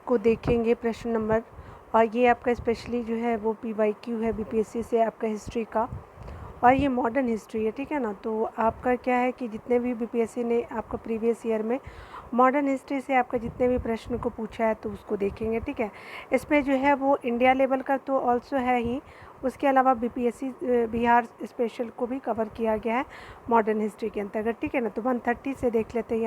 को देखेंगे प्रश्न नंबर, और ये आपका स्पेशली जो है वो PYQ है बीपीएससी से आपका हिस्ट्री का, और ये मॉडर्न हिस्ट्री है, ठीक है ना। तो आपका क्या है कि जितने भी बीपीएससी ने आपका प्रीवियस ईयर में मॉडर्न हिस्ट्री से आपका जितने भी प्रश्न को पूछा है तो उसको देखेंगे, ठीक है। इसमें जो है वो इंडिया लेवल का तो ऑल्सो है ही, उसके अलावा बीपीएससी बिहार स्पेशल को भी कवर किया गया है मॉडर्न हिस्ट्री के अंतर्गत, ठीक है ना। तो 130 से देख लेते हैं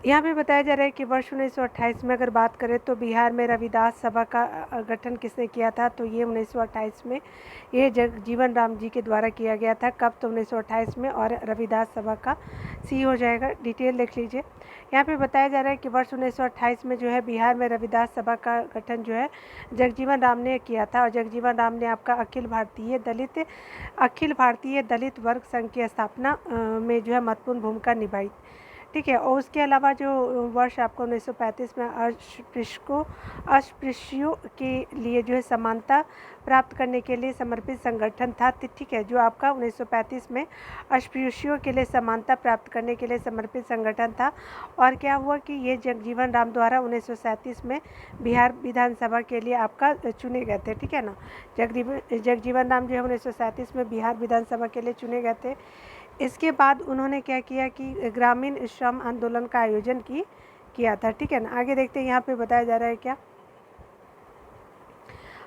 यहाँ पे बताया जा रहा है कि वर्ष 1928 में अगर बात करें तो बिहार में रविदास सभा का गठन किसने किया था, तो ये 1928 में ये जगजीवन राम जी के द्वारा किया गया था। कब, तो 1928 में, और रविदास सभा का सी हो जाएगा। डिटेल देख लीजिए। यहाँ पे बताया जा रहा है कि वर्ष 1928 में जो है बिहार में रविदास सभा का गठन जो है जगजीवन राम ने किया था, और जगजीवन राम ने आपका अखिल भारतीय दलित वर्ग संघ की स्थापना में जो है महत्वपूर्ण भूमिका निभाई, ठीक है। और उसके अलावा जो वर्ष आपको 1935 में अस्पृश्यों के लिए जो है समानता प्राप्त करने के लिए समर्पित संगठन था, ठीक है। जो आपका 1935 में अस्पृश्यों के लिए समानता प्राप्त करने के लिए समर्पित संगठन था। और क्या हुआ कि ये जगजीवन राम द्वारा 1937 में बिहार विधानसभा के लिए आपका चुने गए थे, ठीक है ना। जगजीवन राम जो है 1937 में बिहार विधानसभा के लिए चुने गए थे। इसके बाद उन्होंने क्या किया कि ग्रामीण श्रम आंदोलन का आयोजन किया था, ठीक है ना। आगे देखते हैं यहाँ पे बताया जा रहा है क्या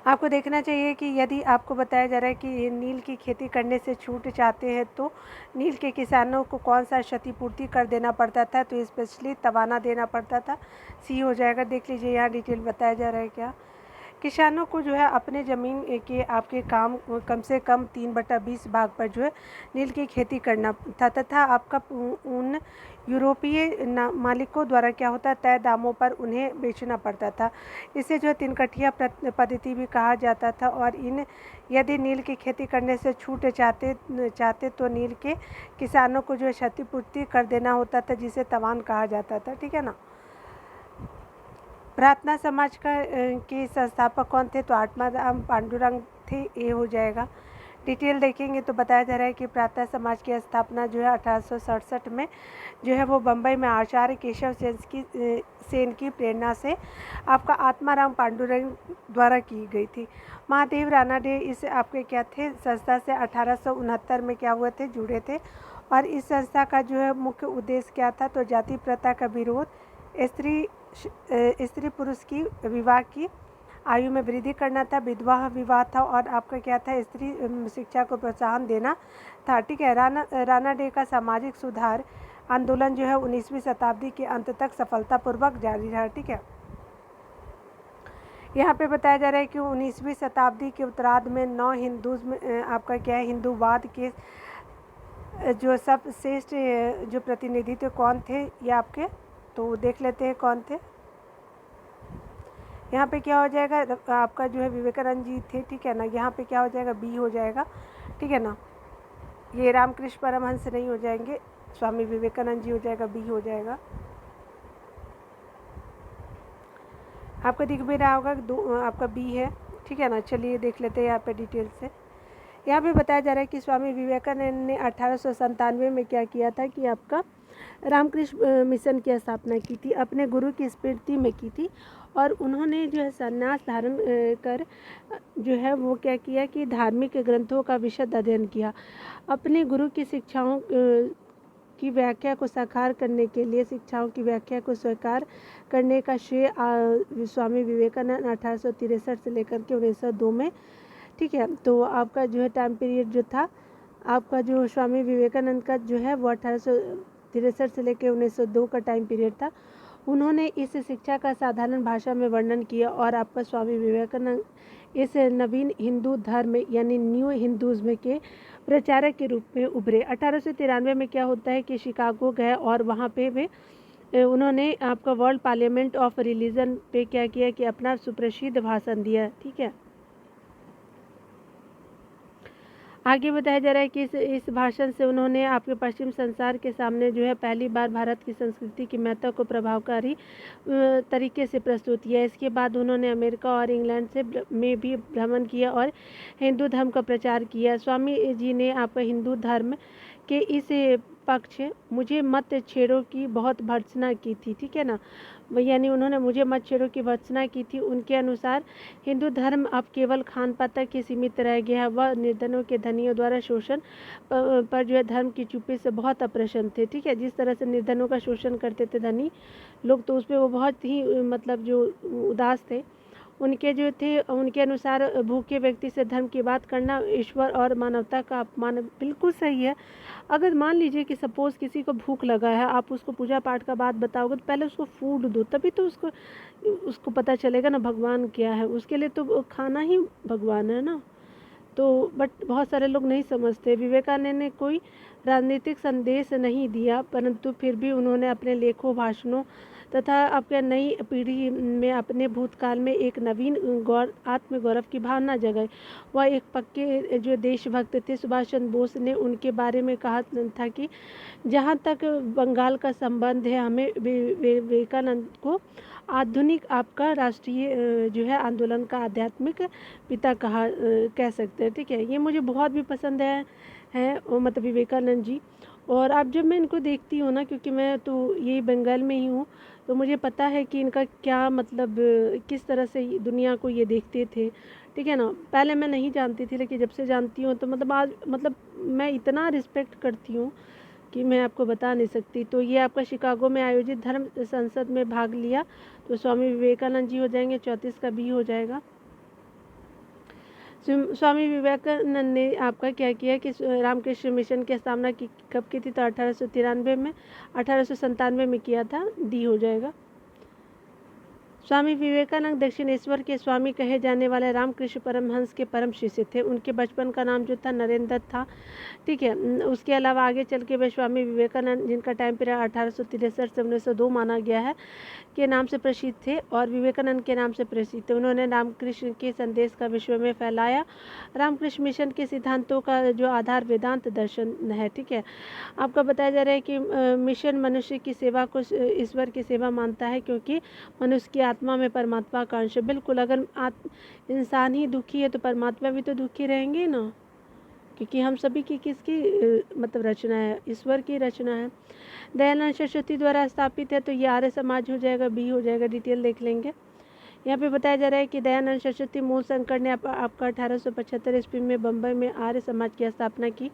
आपको देखना चाहिए कि यदि आपको बताया जा रहा है कि नील की खेती करने से छूट चाहते हैं तो नील के किसानों को कौन सा क्षतिपूर्ति कर देना पड़ता था, तो स्पेशली तवाना देना पड़ता था, सी हो जाएगा। देख लीजिए यहाँ डिटेल बताया जा रहा है क्या किसानों को जो है अपने ज़मीन के आपके कम से कम 3/20 भाग पर जो है नील की खेती करना था, तथा आपका उन यूरोपीय मालिकों द्वारा क्या होता तय दामों पर उन्हें बेचना पड़ता था। इसे जो है तिनकठिया पद्धति भी कहा जाता था। और यदि नील की खेती करने से छूट चाहते तो नील के किसानों को जो है क्षतिपूर्ति कर देना होता था, जिसे तवान कहा जाता था, ठीक है ना। प्रार्थना समाज के संस्थापक कौन थे, तो आत्माराम पांडुरंग थे, ये हो जाएगा। डिटेल देखेंगे तो बताया जा रहा है कि प्रार्थना समाज की स्थापना जो है 1867 में जो है वो बम्बई में आचार्य केशव सेन की प्रेरणा से आपका आत्माराम पांडुरंग द्वारा की गई थी। महादेव रानाडे इस आपके क्या थे संस्था से 1869 में क्या हुए थे, जुड़े थे। और इस संस्था का जो है मुख्य उद्देश्य क्या था, तो जाति प्रथा का विरोध, स्त्री पुरुष की विवाह की आयु में वृद्धि करना था, विधवा विवाह था, और आपका क्या था स्त्री शिक्षा को प्रोत्साहन देना था, ठीक है। रानाडे का सामाजिक सुधार आंदोलन जो है 19वीं शताब्दी के अंत तक सफलतापूर्वक जारी रहा, ठीक है। यहाँ पे बताया जा रहा है कि 19वीं शताब्दी के उत्तरार्ध में आपका क्या है हिंदूवाद के जो सबश्रेष्ठ जो प्रतिनिधित्व कौन थे, ये आपके तो देख लेते हैं कौन थे। यहाँ पे क्या हो जाएगा आपका जो है विवेकानंद जी थे, ठीक है ना। यहाँ पे क्या हो जाएगा बी हो जाएगा, ठीक है ना। ये रामकृष्ण परमहंस नहीं हो जाएंगे, स्वामी विवेकानंद जी हो जाएगा, बी हो जाएगा। आपको दिख भी रहा होगा आपका बी है, ठीक है ना। चलिए देख लेते हैं यहाँ पे डिटेल से। यहाँ पे बताया जा रहा है कि स्वामी विवेकानंद ने 1897 में क्या किया था कि आपका रामकृष्ण मिशन की स्थापना की थी, अपने गुरु की स्मृति में की थी। और उन्होंने जो है संन्यास धारण कर जो है वो क्या किया कि धार्मिक ग्रंथों का विशद अध्ययन किया। अपने गुरु की शिक्षाओं की व्याख्या को साकार करने के लिए शिक्षाओं की व्याख्या को स्वीकार करने का श्रेय स्वामी विवेकानंद 1863 से लेकर के 1902 में, ठीक है। तो आपका जो है टाइम पीरियड जो था आपका जो स्वामी विवेकानंद का जो है वो 1863 से लेकर 1902 का टाइम पीरियड था। उन्होंने इस शिक्षा का साधारण भाषा में वर्णन किया, और आपका स्वामी विवेकानंद इस नवीन हिंदू धर्म यानी न्यू हिंदुज़्म के प्रचारक के रूप में उभरे। 1893 में क्या होता है कि शिकागो गए, और वहाँ पे वे उन्होंने आपका वर्ल्ड पार्लियामेंट ऑफ रिलीजन पे क्या किया कि अपना सुप्रसिद्ध भाषण दिया, ठीक है। आगे बताया जा रहा है कि इस भाषण से उन्होंने आपके पश्चिम संसार के सामने जो है पहली बार भारत की संस्कृति की महत्व को प्रभावकारी तरीके से प्रस्तुत किया। इसके बाद उन्होंने अमेरिका और इंग्लैंड में भी भ्रमण किया और हिंदू धर्म का प्रचार किया। स्वामी जी ने आप हिंदू धर्म के इस पक्ष मुझे मत छेड़ो की बहुत भर्त्सना की थी, ठीक है ना। यानी उन्होंने मुझे मत छेड़ो की भर्त्सना की थी। उनके अनुसार हिंदू धर्म अब केवल खान पान तक ही सीमित रह गया है। वह निर्धनों के धनियों द्वारा शोषण पर जो है धर्म की चुप्पी से बहुत अप्रसन्न थे, ठीक है। जिस तरह से निर्धनों का शोषण करते थे धनी लोग, तो उसपे वो बहुत ही मतलब जो उदास थे। उनके जो थे उनके अनुसार भूखे व्यक्ति से धर्म की बात करना ईश्वर और मानवता का अपमान। बिल्कुल सही है। अगर मान लीजिए कि सपोज़ किसी को भूख लगा है, आप उसको पूजा पाठ का बात बताओगे तो पहले उसको फूड दो, तभी तो उसको पता चलेगा ना भगवान क्या है। उसके लिए तो खाना ही भगवान है ना। तो बट बहुत सारे लोग नहीं समझते। विवेकानंद ने कोई राजनीतिक संदेश नहीं दिया, परंतु फिर भी उन्होंने अपने लेखों, भाषणों तथा आपके नई पीढ़ी में अपने भूतकाल में एक नवीन आत्मगौरव की भावना जगाई। वह एक पक्के जो देशभक्त थे। सुभाष चंद्र बोस ने उनके बारे में कहा था कि जहाँ तक बंगाल का संबंध है, हमें विवेकानंद को आधुनिक आपका राष्ट्रीय जो है आंदोलन का आध्यात्मिक पिता कह सकते हैं, ठीक है। ये मुझे बहुत भी पसंद है मतलब विवेकानंद जी। और अब जब मैं इनको देखती हूँ ना, क्योंकि मैं तो यही बंगाल में ही हूँ, तो मुझे पता है कि इनका क्या मतलब किस तरह से दुनिया को ये देखते थे, ठीक है ना। पहले मैं नहीं जानती थी, लेकिन जब से जानती हूँ तो मतलब आज मतलब मैं इतना रिस्पेक्ट करती हूँ कि मैं आपको बता नहीं सकती। तो ये आपका शिकागो में आयोजित धर्म संसद में भाग लिया, तो स्वामी विवेकानंद जी हो जाएंगे। 34 का बी हो जाएगा। स्वामी विवेकानंद ने आपका क्या किया कि रामकृष्ण मिशन की स्थापना कब की थी, तो 1893 में, 1897 में किया था। डी हो जाएगा। स्वामी विवेकानंद दक्षिणेश्वर के स्वामी कहे जाने वाले रामकृष्ण परमहंस के परम शिष्य थे। उनके बचपन का नाम जो था नरेंद्र था, ठीक है। उसके अलावा आगे चल के वे स्वामी विवेकानंद, जिनका टाइम पीरियड 1863 से 1902 माना गया है, के नाम से प्रसिद्ध थे और विवेकानंद के नाम से प्रसिद्ध थे। उन्होंने रामकृष्ण के संदेश का विश्व में फैलाया। रामकृष्ण मिशन के सिद्धांतों का जो आधार वेदांत दर्शन है, ठीक है। आपका बताया जा रहा है कि मिशन मनुष्य की सेवा को ईश्वर की सेवा मानता है, क्योंकि मनुष्य की आत्मा में परमात्मा का अंश है। बिल्कुल, अगर इंसान ही दुखी है तो परमात्मा भी तो दुखी रहेंगे ना, क्योंकि हम सभी की किसकी मतलब रचना है, ईश्वर की रचना है। दयानंद सरस्वती द्वारा स्थापित है, तो ये आर्य समाज हो जाएगा। बी हो जाएगा। डिटेल देख लेंगे। यहाँ पे बताया जा रहा है कि दयानंद सरस्वती मूलशंकर ने आपका 1875 ईस्वी में बम्बई में आर्य समाज की स्थापना की।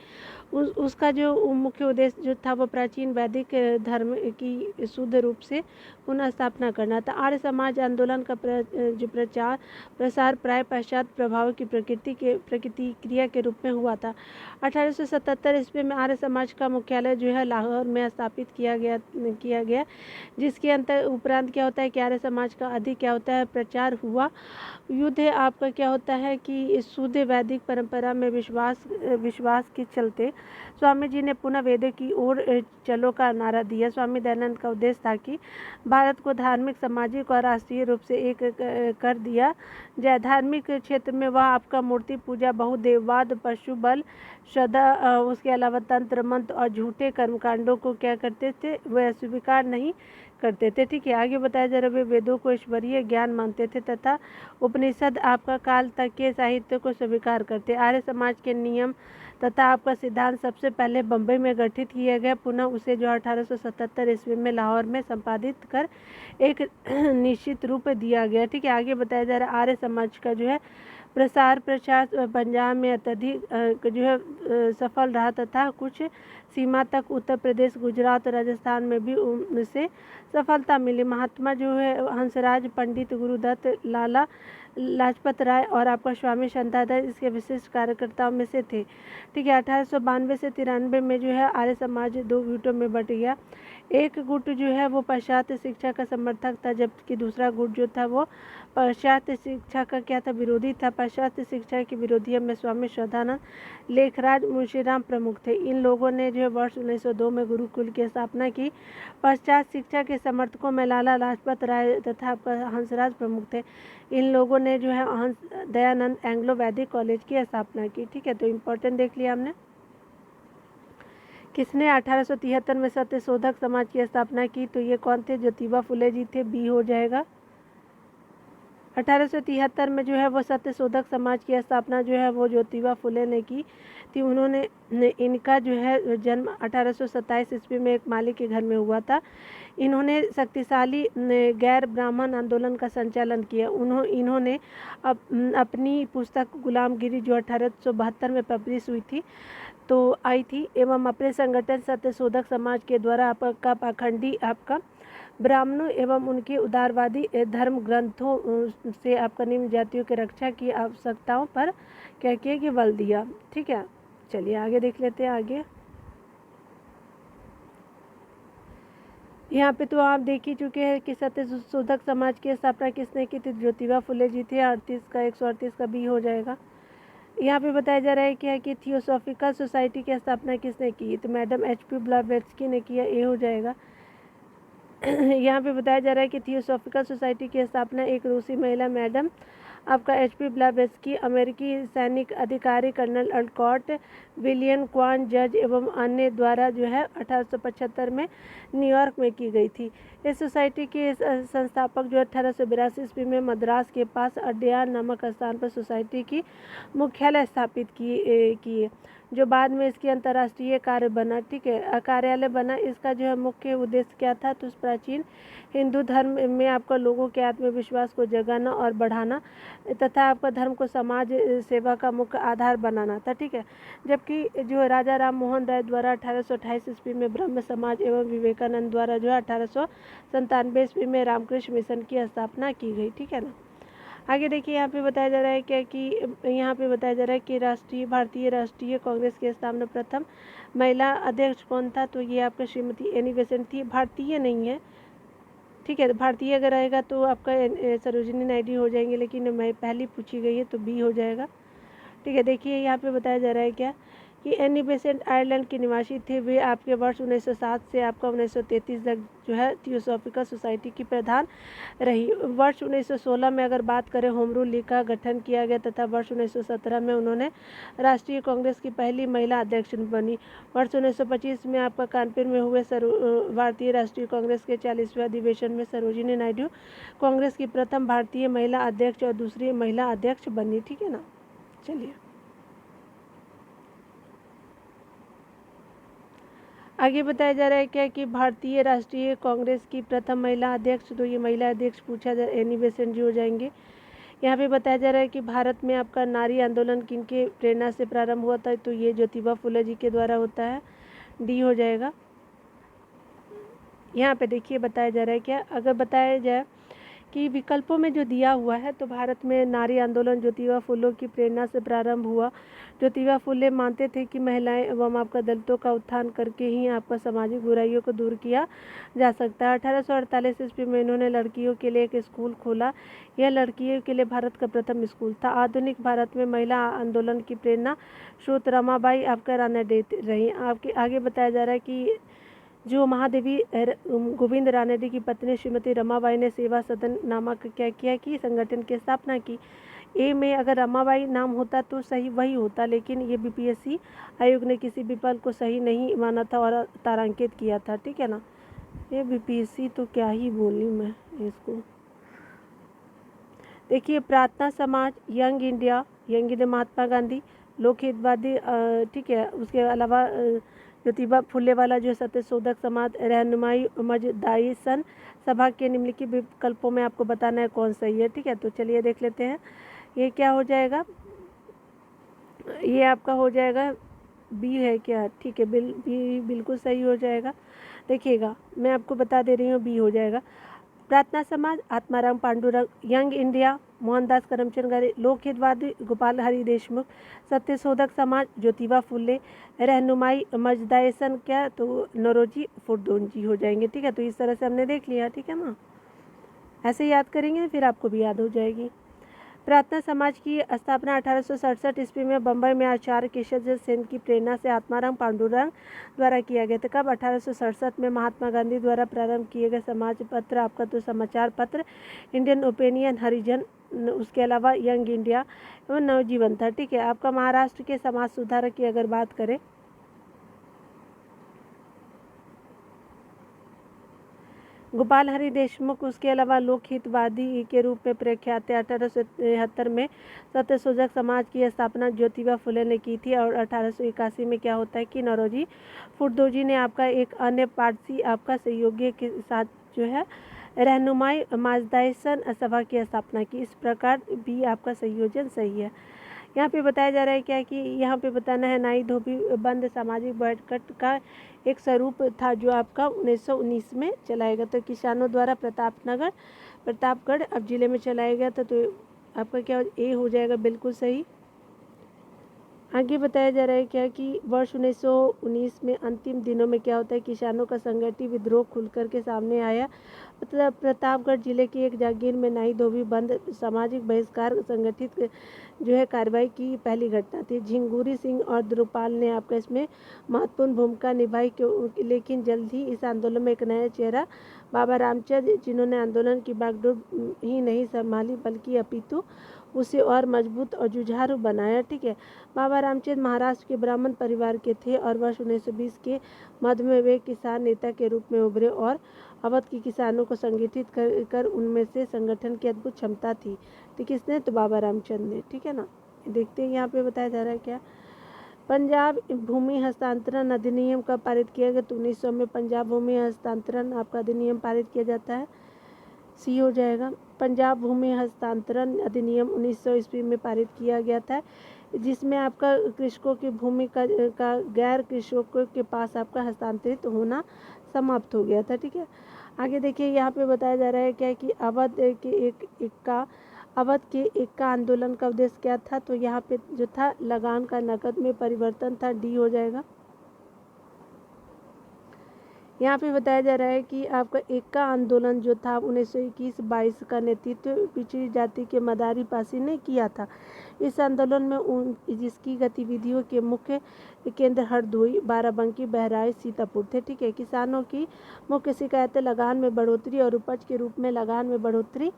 उसका जो मुख्य उद्देश्य जो था वो प्राचीन वैदिक धर्म की शुद्ध रूप से पुनः स्थापना करना था। आर्य समाज आंदोलन का जो प्रसार प्राय पश्चात प्रभाव की प्रतिक्रिया के रूप में हुआ था। 1877 ईस्वी में आर्य समाज का मुख्यालय जो है लाहौर में स्थापित किया गया, जिसके उपरांत क्या होता है कि आर्य समाज का अधिक क्या होता है प्रचार हुआ। युद्ध आपका क्या होता है कि शुद्ध वैदिक परंपरा में विश्वास के चलते स्वामी जी ने पुनः वेदों की ओर चलो का नारा दिया। स्वामी दयानंद का उद्देश्य था कि भारत को धार्मिक, सामाजिक और राष्ट्रीय रूप से एक कर दिया जाए। धार्मिक क्षेत्र में वह आपका मूर्ति पूजा, बहुदेववाद, पशु बल, श्रद्धा, उसके अलावा तंत्र मंत्र और झूठे कर्मकांडों को क्या करते थे, वह स्वीकार नहीं करते थे, ठीक है। आगे बताया जा रहा है, वे वेदों को ईश्वरीय ज्ञान मानते थे तथा उपनिषद आपका काल तक के साहित्य को स्वीकार करते। आर्य समाज के नियम तथा आपका सिद्धांत सबसे पहले बम्बई में गठित किया गया, पुनः उसे जो 1877 ईस्वी में लाहौर में संपादित कर एक निश्चित रूप दिया गया, ठीक है। आगे बताया जा रहा है, आर्य समाज का जो है प्रसार पंजाब में अत्यधिक जो है सफल रहा तथा कुछ सीमा तक उत्तर प्रदेश, गुजरात और राजस्थान में भी उनसे सफलता मिली। महात्मा जो है हंसराज, पंडित गुरुदत्त, लाला लाजपत राय और आपका स्वामी शांतादत्त इसके विशिष्ट कार्यकर्ताओं में से थे, ठीक है। 1892 से 93 में जो है आर्य समाज दो गुटों में बट गया। एक गुट जो है वो पाश्चात्य शिक्षा का समर्थक था, जबकि दूसरा गुट जो था वो पाश्चात्य शिक्षा का क्या था, विरोधी था। पाश्चात्य शिक्षा के विरोधियों में स्वामी श्रद्धानंद, लेखराज, मुंशीराम प्रमुख थे। इन लोगों ने जो है वर्ष 1902 में गुरुकुल की स्थापना की। पाश्चात्य शिक्षा के समर्थकों में लाला लाजपत राय तथा हंसराज प्रमुख थे। इन लोगों ने जो है दयानंद एंग्लो वैदिक कॉलेज की स्थापना की, ठीक है। तो इम्पोर्टेंट देख लिया हमने। किसने 1873 में सत्यशोधक समाज की स्थापना की, तो ये कौन थे, ज्योतिबा फुले जी थे। बी हो जाएगा। 1873 में जो है वो सत्यशोधक समाज की स्थापना जो है वो ज्योतिबा फुले ने की थी। उन्होंने इनका जो है जन्म 1827 ईस्वी में एक माली के घर में हुआ था। इन्होंने शक्तिशाली गैर ब्राह्मण आंदोलन का संचालन किया। इन्होंने अपनी पुस्तक गुलामगिरी जो 1872 में पब्लिश हुई थी आई थी एवं अपने संगठन सत्यशोधक समाज के द्वारा आपका पाखंडी आपका ब्राह्मणों एवं उनके उदारवादी धर्म ग्रंथों से आपका निम्न जातियों की रक्षा की आवश्यकताओं पर क्या किया कि बल दिया। ठीक है, चलिए आगे देख लेते हैं। आगे यहाँ पे तो आप देख ही चुके हैं कि सत्यशोधक समाज की स्थापना किसने की थी, ज्योतिबा फुले जी थे। 38 का 138 का बी हो जाएगा। यहाँ पे बताया जा रहा है क्या कि थियोसॉफिकल सोसाइटी की स्थापना किसने की, तो मैडम HP ब्लावेट्स्की ने किया, ए हो जाएगा। यहाँ पे बताया जा रहा है कि थियोसॉफिकल सोसाइटी की स्थापना एक रूसी महिला मैडम आपका HP ब्लावेट्स्की, अमेरिकी सैनिक अधिकारी कर्नल अल्कॉट, विलियम क्वान जज एवं अन्य द्वारा जो है 1875 में न्यूयॉर्क में की गई थी। इस सोसाइटी के संस्थापक जो 1882 ईस्वी में मद्रास के पास अड्यार नामक स्थान पर सोसाइटी की मुख्यालय स्थापित किए जो बाद में इसकी अंतर्राष्ट्रीय कार्य बना। ठीक है, कार्यालय बना। इसका जो है मुख्य उद्देश्य क्या था, तो उस प्राचीन हिंदू धर्म में आपका लोगों के आत्मविश्वास को जगाना और बढ़ाना तथा आपका धर्म को समाज सेवा का मुख्य आधार बनाना था। ठीक है, जबकि जो राजा राम मोहन राय द्वारा 1828 ईस्वी में ब्रह्म समाज एवं विवेकानंद द्वारा जो है 1897 ईस्वी में रामकृष्ण मिशन की स्थापना की गई। ठीक है ना। आगे देखिए, यहाँ पे बताया जा रहा है क्या कि यहाँ पे बताया जा रहा है कि भारतीय राष्ट्रीय कांग्रेस की स्थापना प्रथम महिला अध्यक्ष कौन था, तो ये आपका श्रीमती एनी बेसेंट थी। भारतीय नहीं है, ठीक है, भारतीय अगर आएगा तो आपका सरोजिनी नायडू हो जाएंगे, लेकिन मैं पहली पूछी गई है तो बी हो जाएगा। ठीक है, देखिए यहाँ पे बताया जा रहा है क्या कि एनी बेसेंट आयरलैंड के निवासी थे। वे आपके वर्ष 1907 से आपका 1933 तक जो है थियोसॉफिकल सोसाइटी की प्रधान रही। वर्ष 1916 में अगर बात करें होम रूल लीग का गठन किया गया तथा वर्ष 1917 में उन्होंने राष्ट्रीय कांग्रेस की पहली महिला अध्यक्ष बनी। वर्ष 1925 में आपका कानपुर में हुए भारतीय राष्ट्रीय कांग्रेस के 40वें अधिवेशन में सरोजिनी नायडू कांग्रेस की प्रथम भारतीय महिला अध्यक्ष और दूसरी महिला अध्यक्ष बनी। ठीक है ना। चलिए आगे बताया जा रहा है क्या कि भारतीय राष्ट्रीय कांग्रेस की प्रथम महिला अध्यक्ष, तो ये महिला अध्यक्ष पूछा जा एनी बेसेंट जी हो जाएंगे। यहाँ पे बताया जा रहा है कि भारत में आपका नारी आंदोलन किनके प्रेरणा से प्रारंभ हुआ था, तो ये ज्योतिबा फुले जी के द्वारा होता है, डी हो जाएगा। यहाँ पे देखिए बताया जा रहा है क्या, अगर बताया जाए कि विकल्पों में जो दिया हुआ है तो भारत में नारी आंदोलन ज्योतिबा फुले की प्रेरणा से प्रारंभ हुआ। ज्योतिबा फुले मानते थे कि महिलाएं एवं आपका दलितों का उत्थान करके ही आपका सामाजिक बुराइयों को दूर किया जा सकता है। 1848 ईस्वी में इन्होंने लड़कियों के लिए एक स्कूल खोला। यह लड़कियों के लिए भारत का प्रथम स्कूल था। आधुनिक भारत में महिला आंदोलन की प्रेरणा स्रोत रमाबाई आपका रानडे रही। आपके आगे बताया जा रहा है कि जो महादेवी गोविंद रानडे की पत्नी श्रीमती रमाबाई ने सेवा सदन नामक क्या किया कि संगठन की स्थापना की। ए में अगर रमाबाई नाम होता तो सही वही होता, लेकिन ये BPSC आयोग ने किसी विकल्प को सही नहीं माना था और तारांकित किया था। ठीक है ना, ये BPSC तो क्या ही बोली मैं इसको। देखिए, प्रार्थना समाज, यंग इंडिया महात्मा गांधी, लोकहितवादी, ठीक है, उसके अलावा ज्योतिबा फुले वाला जो सत्यशोधक समाज, रहनुमाई मजदाइसन सभा के निम्नलिखित विकल्पों में आपको बताना है कौन सही है। ठीक है, तो चलिए देख लेते हैं। ये क्या हो जाएगा, ये आपका हो जाएगा बी है क्या। ठीक है, बी बिल्कुल सही हो जाएगा। देखिएगा मैं आपको बता दे रही हूँ, बी हो जाएगा। प्रार्थना समाज आत्माराम पांडुरंग, यंग इंडिया मोहनदास करमचंद गांधी, लोकहितवादी गोपाल हरि देशमुख, सत्यशोधक समाज ज्योतिबा फुले, रहनुमाई मजदाइसन क्या तो नौरोजी फुरदोंजी हो जाएंगे। ठीक है, तो इस तरह से हमने देख लिया। ठीक है ना, ऐसे याद करेंगे फिर आपको भी याद हो जाएगी। प्रार्थना समाज की स्थापना 1867 ईस्वी में बम्बई में आचार्य केशव सेन की प्रेरणा से आत्माराम पांडुरंग द्वारा किया गया था। कब, 1867 में महात्मा गांधी द्वारा प्रारंभ किए गए समाज पत्र आपका तो समाचार पत्र इंडियन ओपिनियन, हरिजन, उसके अलावा यंग इंडिया एवं नवजीवन था। ठीक है, आपका महाराष्ट्र के समाज सुधारक की अगर बात करें गोपाल हरि देशमुख उसके अलावा लोकहितवादी के रूप में प्रख्यात है। 1873 में सत्यशोधक समाज की स्थापना ज्योतिबा फुले ने की थी और 1881 में क्या होता है कि नौरोजी फुर्दोजी ने आपका एक अन्य पारसी आपका सहयोगी के साथ जो है रहनुमाई माजदाइसन सभा की स्थापना की। इस प्रकार भी आपका संयोजन सही है। यहाँ पे बताया जा रहा है क्या कि यहाँ पे बताना है नाई धोबी बंद सामाजिक बोयकट का एक स्वरूप था जो आपका 1919 में चलाया गया। तो किसानों द्वारा प्रतापगढ़ अब जिले में चलाया गया था। तो आपका क्या ए हो जाएगा बिल्कुल सही। आगे बताया जा रहा है क्या कि वर्ष 1919 में अंतिम दिनों में क्या होता है किसानों का संगठित विद्रोह खुलकर के सामने आया। मतलब प्रतापगढ़ जिले की एक जागीर में नाई धोबी बंद सामाजिक बहिष्कार संगठित जो है कार्रवाई की पहली घटना थी। झिंगुरी सिंह और द्रुपाल ने आपका इसमें महत्वपूर्ण भूमिका निभाई, लेकिन जल्द ही इस आंदोलन में एक नया चेहरा बाबा रामचंद्र, जिन्होंने आंदोलन की बागडोर ही नहीं संभाली बल्कि अपितु उसे और मजबूत और जुझारू बनाया। ठीक है, बाबा रामचंद्र महाराष्ट्र के ब्राह्मण परिवार के थे और वर्ष 1920 के मध्य में वे किसान नेता के रूप में उभरे और अवध के किसानों को संगठित कर उनमें से संगठन की अद्भुत क्षमता थी। तो किसने? तो बाबा रामचंद्र ने। ठीक है ना, देखते हैं यहाँ पे बताया जा रहा है क्या। पंजाब भूमि हस्तांतरण अधिनियम कब पारित किया गया? तो 1900 में पंजाब भूमि हस्तांतरण आपका अधिनियम पारित किया जाता है। सी हो जाएगा। पंजाब भूमि हस्तांतरण अधिनियम 1900 ईस्वी में पारित किया गया था, जिसमें आपका कृषकों की भूमि का गैर कृषकों के पास आपका हस्तांतरित होना समाप्त हो गया था। ठीक है, आगे देखिए यहाँ पे बताया जा रहा है क्या कि अवध के एक आंदोलन का उद्देश्य क्या था? तो यहाँ पे जो था लगान का नकद में परिवर्तन था। डी हो जाएगा। यहाँ पे बताया जा रहा है कि आपका एक्का आंदोलन जो था 1921-22 का नेतृत्व पिछड़ी जाति के मदारी पासी ने किया था। इस आंदोलन में जिसकी गतिविधियों के मुख्य केंद्र हरदोई, बाराबंकी, बहराइच, सीतापुर थे। ठीक है, किसानों की मुख्य शिकायतें लगान में बढ़ोतरी और उपज के रूप में लगान में बढ़ोतरी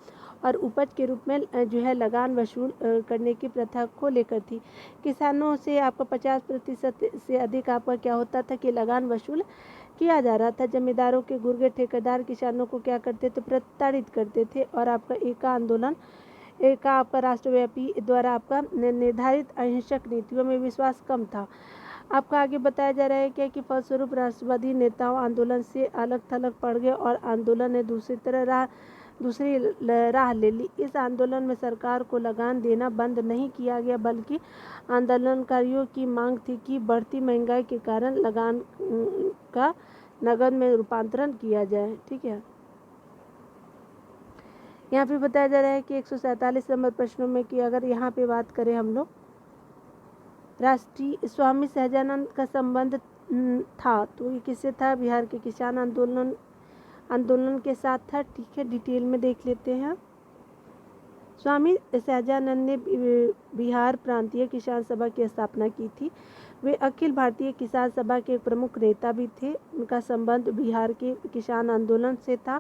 और उपज के रूप में जो है लगान वसूल करने की प्रथा को लेकर थी। किसानों से आपका 50% से अधिक आपका क्या होता था कि लगान वसूल किया जा रहा था। जमींदारों के गुर्गे ठेकेदार किसानों को क्या करते थे? प्रताड़ित करते थे और आपका एका आपका राष्ट्रव्यापी द्वारा आपका निर्धारित अहिंसक नीतियों में विश्वास कम था। आपका आगे बताया जा रहा है क्या कि फलस्वरूप राष्ट्रवादी नेताओं आंदोलन से अलग थलग पड़ गए और आंदोलन ने दूसरी राह ले ली। इस आंदोलन में सरकार को लगान देना बंद नहीं किया गया, बल्कि आंदोलनकारियों की मांग थी कि बढ़ती महंगाई के कारण लगान का नगद में रूपांतरण किया जाए। ठीक है, यहाँ पे बताया जा रहा है कि 147 नंबर प्रश्नों में कि अगर यहाँ पे बात करें हम लोग राष्ट्रीय स्वामी सहजानंद का संबंध था, तो ये किससे था? बिहार के किसान आंदोलन के साथ था। ठीक है, डिटेल में देख लेते हैं। स्वामी सहजानंद ने बिहार प्रांतीय किसान सभा की स्थापना की थी। वे अखिल भारतीय किसान सभा के एक प्रमुख नेता भी थे। उनका संबंध बिहार के किसान आंदोलन से था।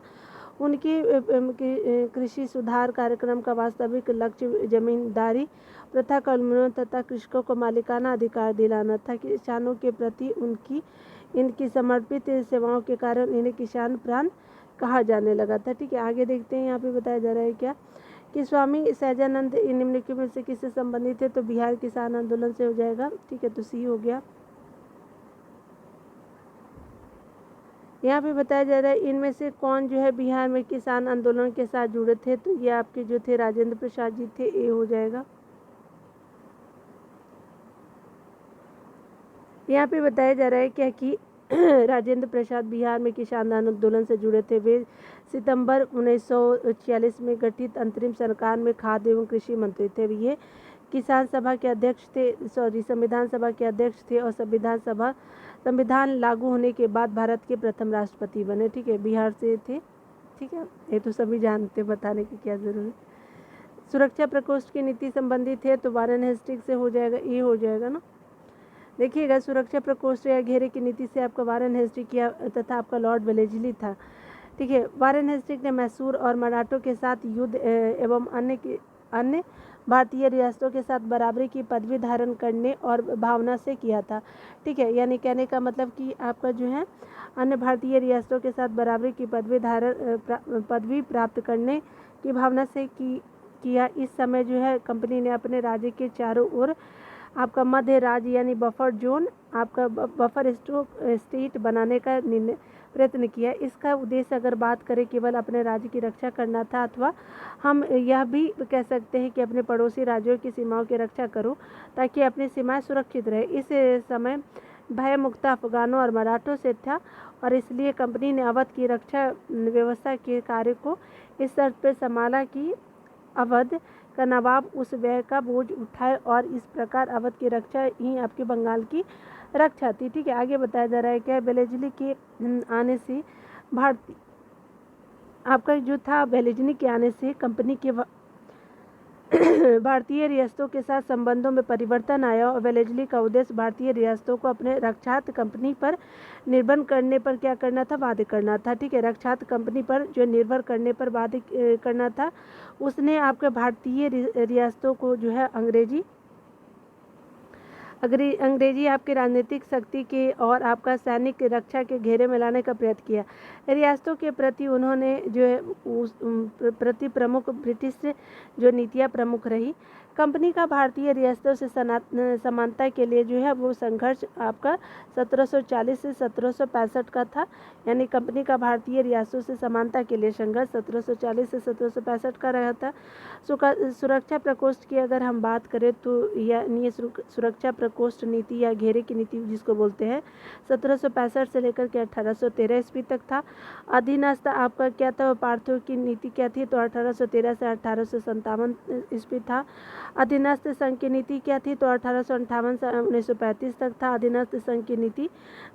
उनके कृषि सुधार कार्यक्रम का वास्तविक लक्ष्य जमींदारी प्रथा का उन्मूलन तथा कृषकों को मालिकाना अधिकार दिलाना था। किसानों के प्रति इनकी समर्पित सेवाओं के कारण इन्हें किसान प्राण कहा जाने लगा था। ठीक है, आगे देखते हैं। यहाँ पे बताया जा रहा है क्या कि स्वामी सहजानंद निम्नलिखित में से किससे संबंधित है? तो बिहार किसान आंदोलन से हो जाएगा। ठीक है, तो सी हो गया। यहाँ पे बताया जा रहा है इनमें से कौन जो है बिहार में किसान आंदोलन के साथ जुड़े थे? तो ये आपके जो थे राजेंद्र प्रसाद जी थे। ए हो जाएगा। यहाँ पे बताया जा रहा है क्या कि राजेंद्र प्रसाद बिहार में किसान आंदोलन से जुड़े थे। वे सितंबर 1946 में गठित अंतरिम सरकार में खाद्य एवं कृषि मंत्री थे। ये किसान सभा के अध्यक्ष थे, संविधान सभा के अध्यक्ष थे और संविधान लागू होने के बाद भारत के प्रथम राष्ट्रपति बने। ठीक है, बिहार से थे। ठीक है, ये तो सभी जानते, बताने की क्या जरूरत। सुरक्षा प्रकोष्ठ की नीति संबंधित है, तो वारेन हेस्टिंग्स से हो जाएगा। ये हो जाएगा ना। देखिएगा, सुरक्षा प्रकोष्ठ या घेरे की नीति से आपका वारेन हेस्टिंग किया तथा आपका लॉर्ड वेलेस्ली था। ठीक है, वारेन हेस्टिंग ने मैसूर और मराठों के साथ युद्ध एवं अन्य अन्य भारतीय रियासतों के साथ बराबरी की पदवी धारण करने और भावना से किया था। ठीक है, यानी कहने का मतलब कि आपका जो है अन्य भारतीय रियासतों के साथ बराबरी की पदवी प्राप्त करने की भावना से किया। इस समय जो है कंपनी ने अपने राज्य के चारों ओर आपका मध्य राज्य यानी बफर जोन, आपका बफर स्टेट बनाने का प्रयत्न किया। इसका उद्देश्य अगर बात करें केवल अपने राज्य की रक्षा करना था, अथवा हम यह भी कह सकते हैं कि अपने पड़ोसी राज्यों की सीमाओं की रक्षा करो ताकि अपनी सीमाएं सुरक्षित रहे। इस समय भय मुक्त अफगानों और मराठों से था और इसलिए कंपनी ने अवध की रक्षा व्यवस्था के कार्य को इस शर्त पर संभाला कि अवध का नवाब उस व्यय का बोझ उठाए और इस प्रकार अवध की रक्षा ही आपके बंगाल की रक्षा थी। ठीक है, आगे बताया जा रहा है क्या बेलेजली के आने से आपका जो था बेलेजली के आने से कंपनी के भारतीय रियासतों के साथ संबंधों में परिवर्तन आया और वेलेजली का उद्देश्य भारतीय रियासतों को अपने रक्षात्मक कंपनी पर निर्भर करने पर क्या करना था, बाध्य करना था। ठीक है, रक्षात्मक कंपनी पर जो निर्भर करने पर बाध्य करना था, उसने आपके भारतीय रियासतों को जो है अंग्रेजी आपकी राजनीतिक शक्ति के और आपका सैनिक रक्षा के घेरे में लाने का प्रयत्न किया। रियासतों के प्रति उन्होंने जो है प्रति प्रमुख ब्रिटिश जो नीतियाँ प्रमुख रही। कंपनी का भारतीय रियासतों से समानता के लिए जो है वो संघर्ष आपका 1740 से 1765 का था। यानी कंपनी का भारतीय रियासतों से समानता के लिए संघर्ष 1740 से 1765 का रहा था। सुरक्षा प्रकोष्ठ की अगर हम बात करें तो यानी सुरक्षा प्रकोष्ठ नीति या घेरे की नीति जिसको बोलते हैं 1765 से लेकर के 1813 ईस्वी तक था। अधीनस्थ आपका क्या था, पार्थो की नीति क्या थी, तो 1813 से 1857 ईस्वी था। अधीनस्थ संघ की नीति क्या थी, तो 1858 से 1935 तक था। अधीनस्थ संघ की नीति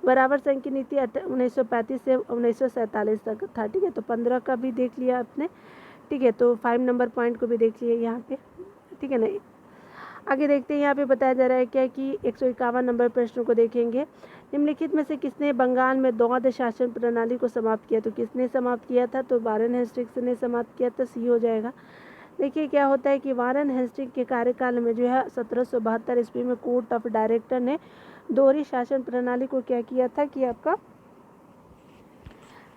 बराबर संघ की नीति 1935 से 1947 तक था। ठीक है, तो 15 का भी देख लिया आपने। ठीक है, तो 5 नंबर पॉइंट को भी देख लिए यहाँ पे। ठीक है ना, आगे देखते हैं। यहाँ पे बताया जा रहा है क्या कि 151 नंबर प्रश्न को देखेंगे। निम्नलिखित में से किसने बंगाल में द्वैध शासन प्रणाली को समाप्त किया, तो किसने समाप्त किया था, तो वारेन हेस्टिंग्स ने समाप्त किया था, सी हो जाएगा। देखिए क्या होता है कि वारेन हेस्टिंग्स के कार्यकाल में जो है 1772 ईस्वी में कोर्ट ऑफ डायरेक्टर ने दोहरी शासन प्रणाली को क्या किया था कि आपका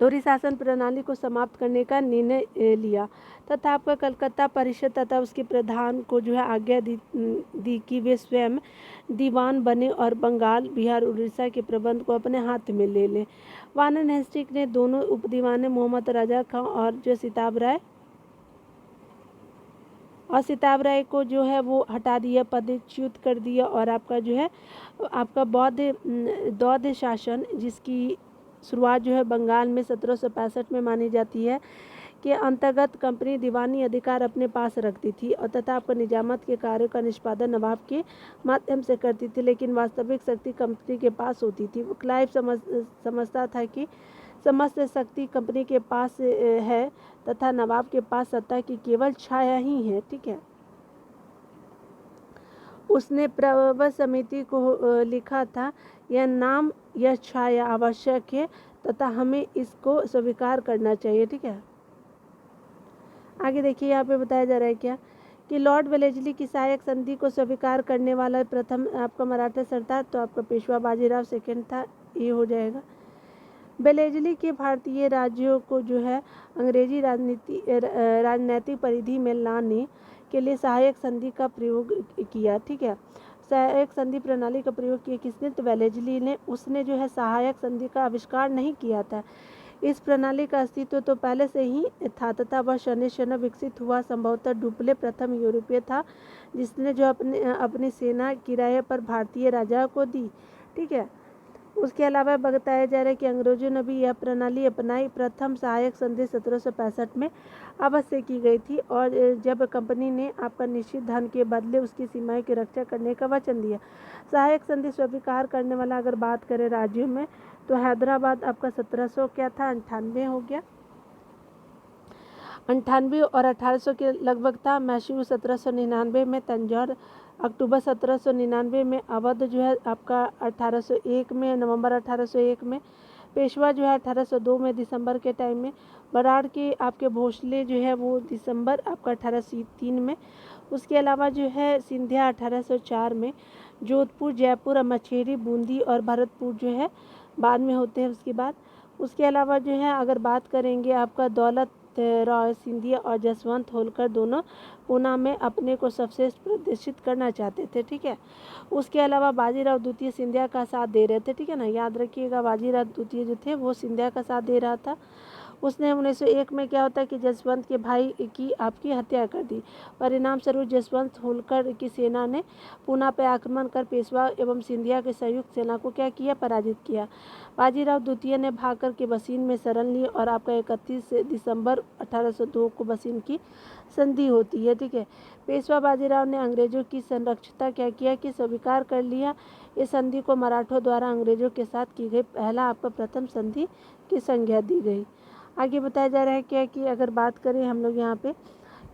दोहरी शासन प्रणाली को समाप्त करने का निर्णय लिया तथा आपका कलकत्ता परिषद तथा उसके प्रधान को जो है आज्ञा दी कि वे स्वयं दीवान बने और बंगाल, बिहार, उड़ीसा के प्रबंध को अपने हाथ में ले लें। वारेन हेस्टिंग्स ने दोनों उपदीवाने मोहम्मद राजा खां और जो सिताब राय को जो है वो हटा दिया, पदच्युत कर दिया और आपका जो है आपका बौद्ध शासन जिसकी शुरुआत जो है बंगाल में 1765 में मानी जाती है के अंतर्गत कंपनी दीवानी अधिकार अपने पास रखती थी और तथा आपका निजामत के कार्यों का निष्पादन नवाब के माध्यम से करती थी, लेकिन वास्तविक शक्ति कंपनी के पास होती थी। वो क्लाइव समझता था कि समस्त शक्ति कंपनी के पास है तथा नवाब के पास सत्ता की केवल छाया ही है। ठीक है, उसने प्रबंध समिति को लिखा था, यह नाम यह छाया आवश्यक है तथा हमें इसको स्वीकार करना चाहिए। ठीक है, आगे देखिए यहाँ पे बताया जा रहा है क्या कि लॉर्ड वेलेस्ली की सहायक संधि को स्वीकार करने वाला प्रथम आपका मराठा सरदार तो आपका पेशवा बाजीराव सेकंड था, ये हो जाएगा। वेलेस्ली के भारतीय राज्यों को जो है अंग्रेजी राजनीतिक परिधि में लाने के लिए सहायक संधि का प्रयोग किया। ठीक है, सहायक संधि प्रणाली का प्रयोग किया किसने, तो वेलेस्ली ने। उसने जो है सहायक संधि का आविष्कार नहीं किया था। इस प्रणाली का अस्तित्व तो पहले से ही था तथा वह शनि विकसित हुआ। संभवतः डुप्ले प्रथम यूरोपीय था जिसने जो अपनी सेना किराए पर भारतीय राजा को दी। ठीक है, उसके अलावा बताया जा रहा है कि अंग्रेजों ने भी यह प्रणाली अपनाई। प्रथम सहायक संधि 1765 में अवश्य की गई थी और जब कंपनी ने आपका निश्चित धन के बदले उसकी सीमाएं की रक्षा करने का वचन दिया। सहायक संधि स्वीकार करने वाला अगर बात करें राज्यों में तो हैदराबाद आपका 1700 क्या था 98 हो गया, 98 और 1800 के लगभग था। मैसूर 1799 में, तंजौर अक्टूबर 1799 में, अवध जो है आपका 1801 में, नवंबर 1801 में, पेशवा जो है 1802 में दिसंबर के टाइम में, बराड़ के आपके भोसले जो है वो दिसंबर आपका 1803 में। उसके अलावा जो है सिंधिया 1804 में। जोधपुर, जयपुर, मछेरी, बूंदी और भरतपुर जो है बाद में होते हैं उसके बाद। उसके अलावा जो है अगर बात करेंगे आपका दौलत राव सिंधिया और जसवंत होलकर दोनों पूना में अपने को सबसे प्रदर्शित करना चाहते थे, ठीक है। उसके अलावा बाजीराव द्वितीय सिंधिया का साथ दे रहे थे, ठीक है ना, याद रखिएगा बाजीराव द्वितीय जो थे वो सिंधिया का साथ दे रहा था। उसने 1901 में क्या होता है कि जसवंत के भाई की आपकी हत्या कर दी। परिणाम स्वरूप जसवंत होलकर की सेना ने पूना पर आक्रमण कर पेशवा एवं सिंधिया की संयुक्त सेना को क्या किया, पराजित किया। बाजीराव द्वितीय ने भागकर के बसीन में शरण ली और आपका 31 दिसंबर 1802 को बसीन की संधि होती है, ठीक है। पेशवा बाजीराव ने अंग्रेजों की संरक्षता क्या किया कि स्वीकार कर लिया। इस संधि को मराठों द्वारा अंग्रेजों के साथ की गई पहला आपका प्रथम संधि की संज्ञा दी गई। आगे बताया जा रहा है क्या कि अगर बात करें हम लोग यहाँ पे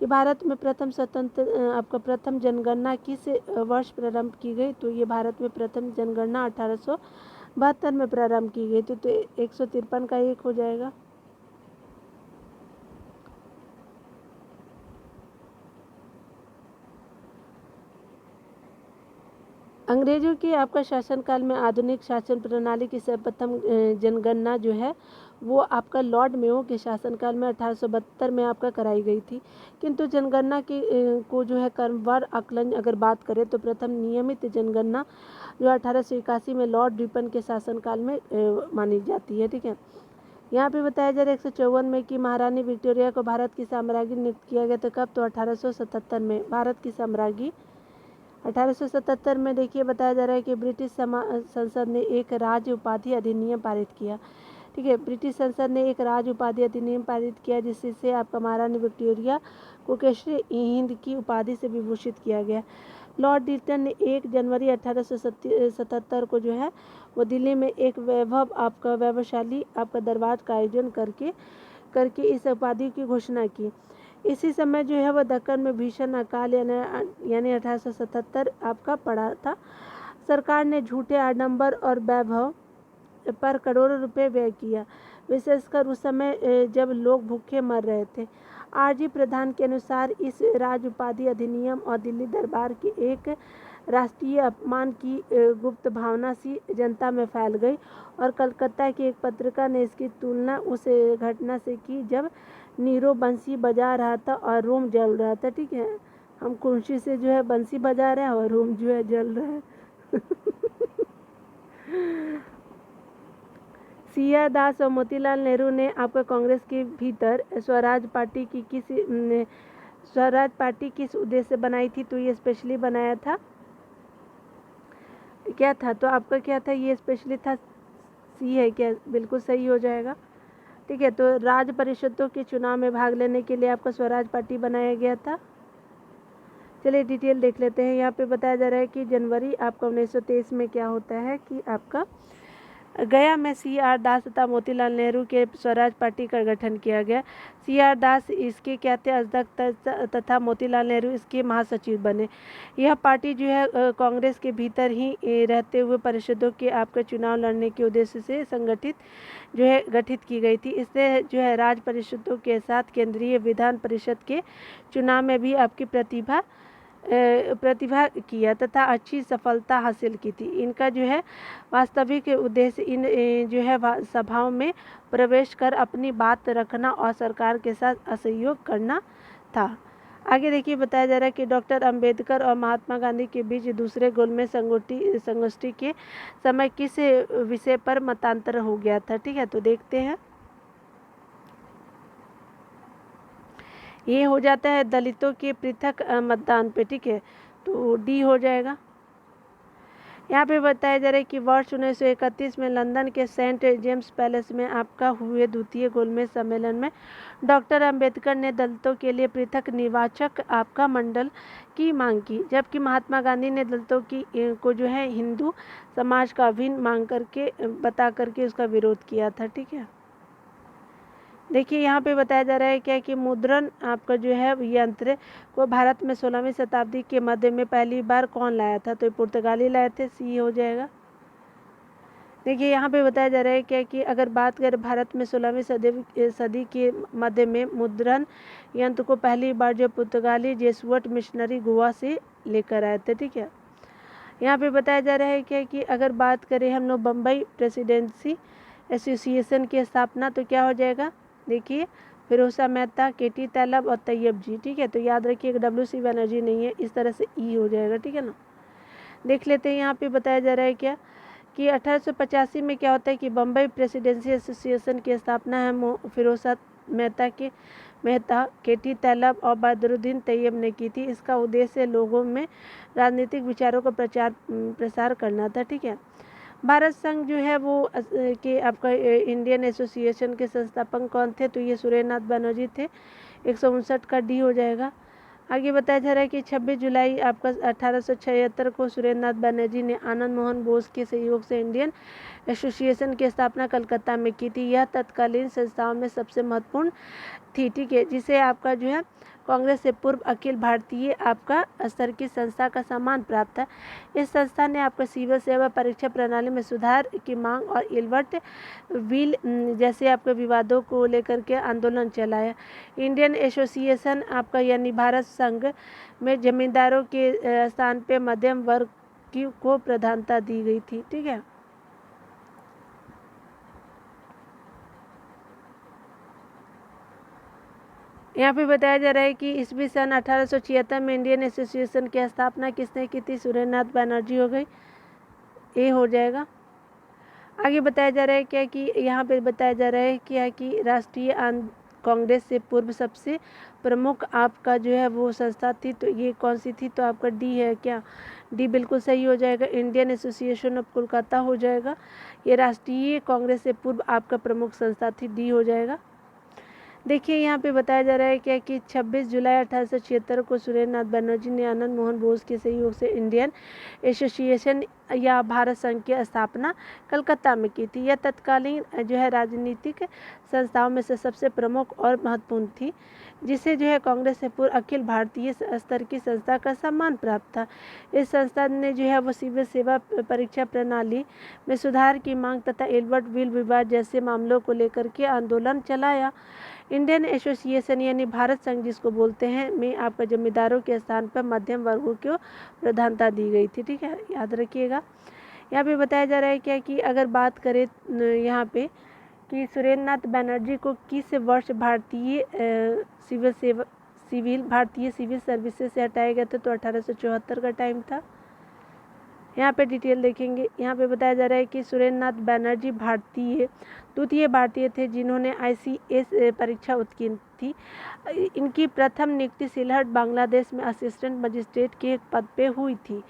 कि भारत में प्रथम स्वतंत्र आपका प्रथम जनगणना किस वर्ष प्रारंभ की गई, तो ये भारत में प्रथम जनगणना 1872 में प्रारंभ की गई थी। तो 153 का 1 हो जाएगा। अंग्रेजों के आपका शासनकाल में आधुनिक शासन प्रणाली की सर्वप्रथम जनगणना जो है वो आपका लॉर्ड मेयो के शासनकाल में 1872 में आपका कराई गई थी। किंतु जनगणना की को जो है क्रमवार आकलन अगर बात करें तो प्रथम नियमित जनगणना जो 1881 में लॉर्ड रिपन के शासनकाल में मानी जाती है, ठीक है। यहाँ पे बताया जा रहा है 154 में कि महारानी विक्टोरिया को भारत की साम्राज्ञी नियुक्त किया गया था। कब, तो 1877 में भारत की साम्राज्ञी 1877 में। देखिए बताया जा रहा है कि ब्रिटिश संसद ने एक राज्य उपाधि अधिनियम पारित किया, ठीक है। ब्रिटिश संसद ने एक राज्य उपाधि अधिनियम पारित किया जिससे आपका महारानी विक्टोरिया को केसरी हिंद की उपाधि से विभूषित किया गया। लॉर्ड रिटन ने 1 जनवरी 1877 को जो है वो दिल्ली में एक वैभवशाली आपका दरबार का आयोजन करके इस उपाधि की घोषणा की। इसी समय जो है वह दक्कन में भीषण अकाल यानी 1877 आपका पड़ा था। सरकार ने झूठे आडंबर और वैभव पर करोड़ों रुपए व्यय किया, विशेषकर उस समय जब लोग भूखे मर रहे थे। आरजी प्रधान के अनुसार इस राज उपाधि अधिनियम और दिल्ली दरबार के एक राष्ट्रीय अपमान की गुप्त भावना सी जनता में फैल गई और कलकत्ता की एक पत्रिका ने इसकी तुलना उस घटना से की जब नीरो बंसी बजा रहा था और रोम जल रहा था, ठीक है। हम कुंशी से जो है बंसी बजा रहे हैं और रोम जो है जल रहा है। सी.आर. दास और मोतीलाल नेहरू ने आपका कांग्रेस के भीतर स्वराज पार्टी किस उद्देश्य से बनाई थी, तो ये स्पेशली बनाया था क्या था, तो आपका क्या था, ये स्पेशली था सी है क्या, बिल्कुल सही हो जाएगा, ठीक है। तो राज्य परिषदों के चुनाव में भाग लेने के लिए आपका स्वराज पार्टी बनाया गया था। चलिए डिटेल देख लेते हैं। यहाँ पे बताया जा रहा है कि जनवरी आपका 1923 में क्या होता है कि आपका गया में सी.आर. दास तथा मोतीलाल नेहरू के स्वराज पार्टी का गठन किया गया। सी.आर. दास इसके क्या थे, अध्यक्ष तथा मोतीलाल नेहरू इसके महासचिव बने। यह पार्टी जो है कांग्रेस के भीतर ही रहते हुए परिषदों के आपका चुनाव लड़ने के उद्देश्य से गठित की गई थी। इससे जो है राज्य परिषदों के साथ केंद्रीय विधान परिषद के चुनाव में भी आपकी प्रतिभा किया तथा अच्छी सफलता हासिल की थी। इनका जो है वास्तविक उद्देश्य इन जो है सभाओं में प्रवेश कर अपनी बात रखना और सरकार के साथ असहयोग करना था। आगे देखिए बताया जा रहा है कि डॉक्टर अंबेडकर और महात्मा गांधी के बीच दूसरे गोलमेज संगोष्ठी के समय किस विषय पर मतांतर हो गया था, ठीक है। तो देखते हैं, ये हो जाता है दलितों के पृथक मतदान पे, ठीक है। तो डी हो जाएगा। यहाँ पे बताया जा रहा है कि वर्ष 1931 में लंदन के सेंट जेम्स पैलेस में आपका हुए द्वितीय गोलमेज सम्मेलन में डॉक्टर अंबेडकर ने दलितों के लिए पृथक निर्वाचक आपका मंडल की मांग की, जबकि महात्मा गांधी ने दलितों को जो है हिंदू समाज का अभिन्न मांग करके बता करके उसका विरोध किया था, ठीक है। देखिए यहाँ पे बताया जा रहा है क्या कि मुद्रण आपका जो है यंत्र को भारत में 16वीं शताब्दी के मध्य में पहली बार कौन लाया था, तो पुर्तगाली लाए थे, सी हो जाएगा। देखिए यहाँ पे बताया जा रहा है क्या कि अगर बात करें भारत में 16वीं सदी के मध्य में मुद्रण यंत्र को पहली बार जो पुर्तगाली जेसुअट मिशनरी गोवा से लेकर आए थे। ठीक है, यहाँ पे बताया जा रहा है क्या कि अगर बात करें हम लोग बम्बई प्रेसिडेंसी एसोसिएशन की स्थापना, तो क्या हो जाएगा, देखिए फिरोजा मेहता, केटी तैलब और तैयब जी। ठीक है, तो याद रखिएगा WC बनर्जी नहीं है, इस तरह से ई हो जाएगा। ठीक है ना, देख लेते हैं यहाँ पे बताया जा रहा है क्या कि 1885 में क्या होता है कि बम्बई प्रेसिडेंसी एसोसिएशन की स्थापना है फिरोजा मेहता, केटी तैलब और बदरुद्दीन तैयब ने की थी। इसका उद्देश्य लोगों में राजनीतिक विचारों का प्रसार करना था। ठीक है, भारत संघ जो है वो कि आपका इंडियन एसोसिएशन के संस्थापक कौन थे, तो ये सुरेंद्रनाथ बनर्जी थे। 159 का डी हो जाएगा। आगे बताया जा रहा है कि 26 जुलाई आपका 1876 को सुरेंद्रनाथ बनर्जी ने आनंद मोहन बोस के सहयोग से इंडियन एसोसिएशन की स्थापना कलकत्ता में की थी। यह तत्कालीन संस्थाओं में सबसे महत्वपूर्ण थी। ठीक है, जिसे आपका जो है कांग्रेस से पूर्व अखिल भारतीय आपका स्तर की संस्था का सम्मान प्राप्त है। इस संस्था ने आपका सिविल सेवा परीक्षा प्रणाली में सुधार की मांग और इलवर्ट व्हील जैसे आपके विवादों को लेकर के आंदोलन चलाया। इंडियन एसोसिएशन आपका यानी भारत संघ में जमींदारों के स्थान पे मध्यम वर्ग को प्रधानता दी गई थी। ठीक है, यहाँ पे बताया जा रहा है कि ईस्वी सन 1876 में इंडियन एसोसिएशन की स्थापना किसने की थी, सुरेंद्रनाथ बनर्जी हो गई, ए हो जाएगा। आगे बताया जा रहा है क्या कि यहाँ पे बताया जा रहा है क्या कि राष्ट्रीय कांग्रेस से पूर्व सबसे प्रमुख आपका जो है वो संस्था थी, तो ये कौन सी थी, तो आपका डी है क्या, डी बिल्कुल सही हो जाएगा। इंडियन एसोसिएशन ऑफ कोलकाता हो जाएगा, ये राष्ट्रीय कांग्रेस से पूर्व आपका प्रमुख संस्था थी, डी हो जाएगा। देखिए यहाँ पे बताया जा रहा है क्या कि 26 जुलाई 1876 को सुरेंद्रनाथ बनर्जी ने आनंद मोहन बोस के सहयोग से इंडियन एसोसिएशन या भारत संघ की स्थापना कलकत्ता में की थी। यह तत्कालीन जो है राजनीतिक संस्थाओं में से सबसे प्रमुख और महत्वपूर्ण थी, जिसे जो है कांग्रेस से पूर्व अखिल भारतीय स्तर की संस्था का सम्मान प्राप्त था। इस संस्था ने जो है वो सिविल सेवा परीक्षा प्रणाली में सुधार की मांग तथा इलवर्ट व्हील विवाद जैसे मामलों को लेकर के आंदोलन चलाया। इंडियन एसोसिएशन यानी भारत संघ जिसको बोलते हैं में आपका जमींदारों के स्थान पर मध्यम वर्गों को प्रधानता दी गई थी। ठीक है, याद रखिएगा। यहाँ पे बताया जा रहा है क्या कि अगर बात करें यहाँ पे कि सुरेंद्रनाथ बनर्जी को किस वर्ष भारतीय सिविल सर्विसेज से हटाया गया था, तो 1874 का टाइम था। यहाँ पे डिटेल देखेंगे। यहाँ पे बताया जा रहा है कि सुरेंद्रनाथ बनर्जी द्वितीय भारतीय थे जिन्होंने ICS परीक्षा उत्तीर्ण थी। इनकी प्रथम नियुक्ति सिलहट बांग्लादेश में असिस्टेंट मजिस्ट्रेट के एक पद पे हुई थी।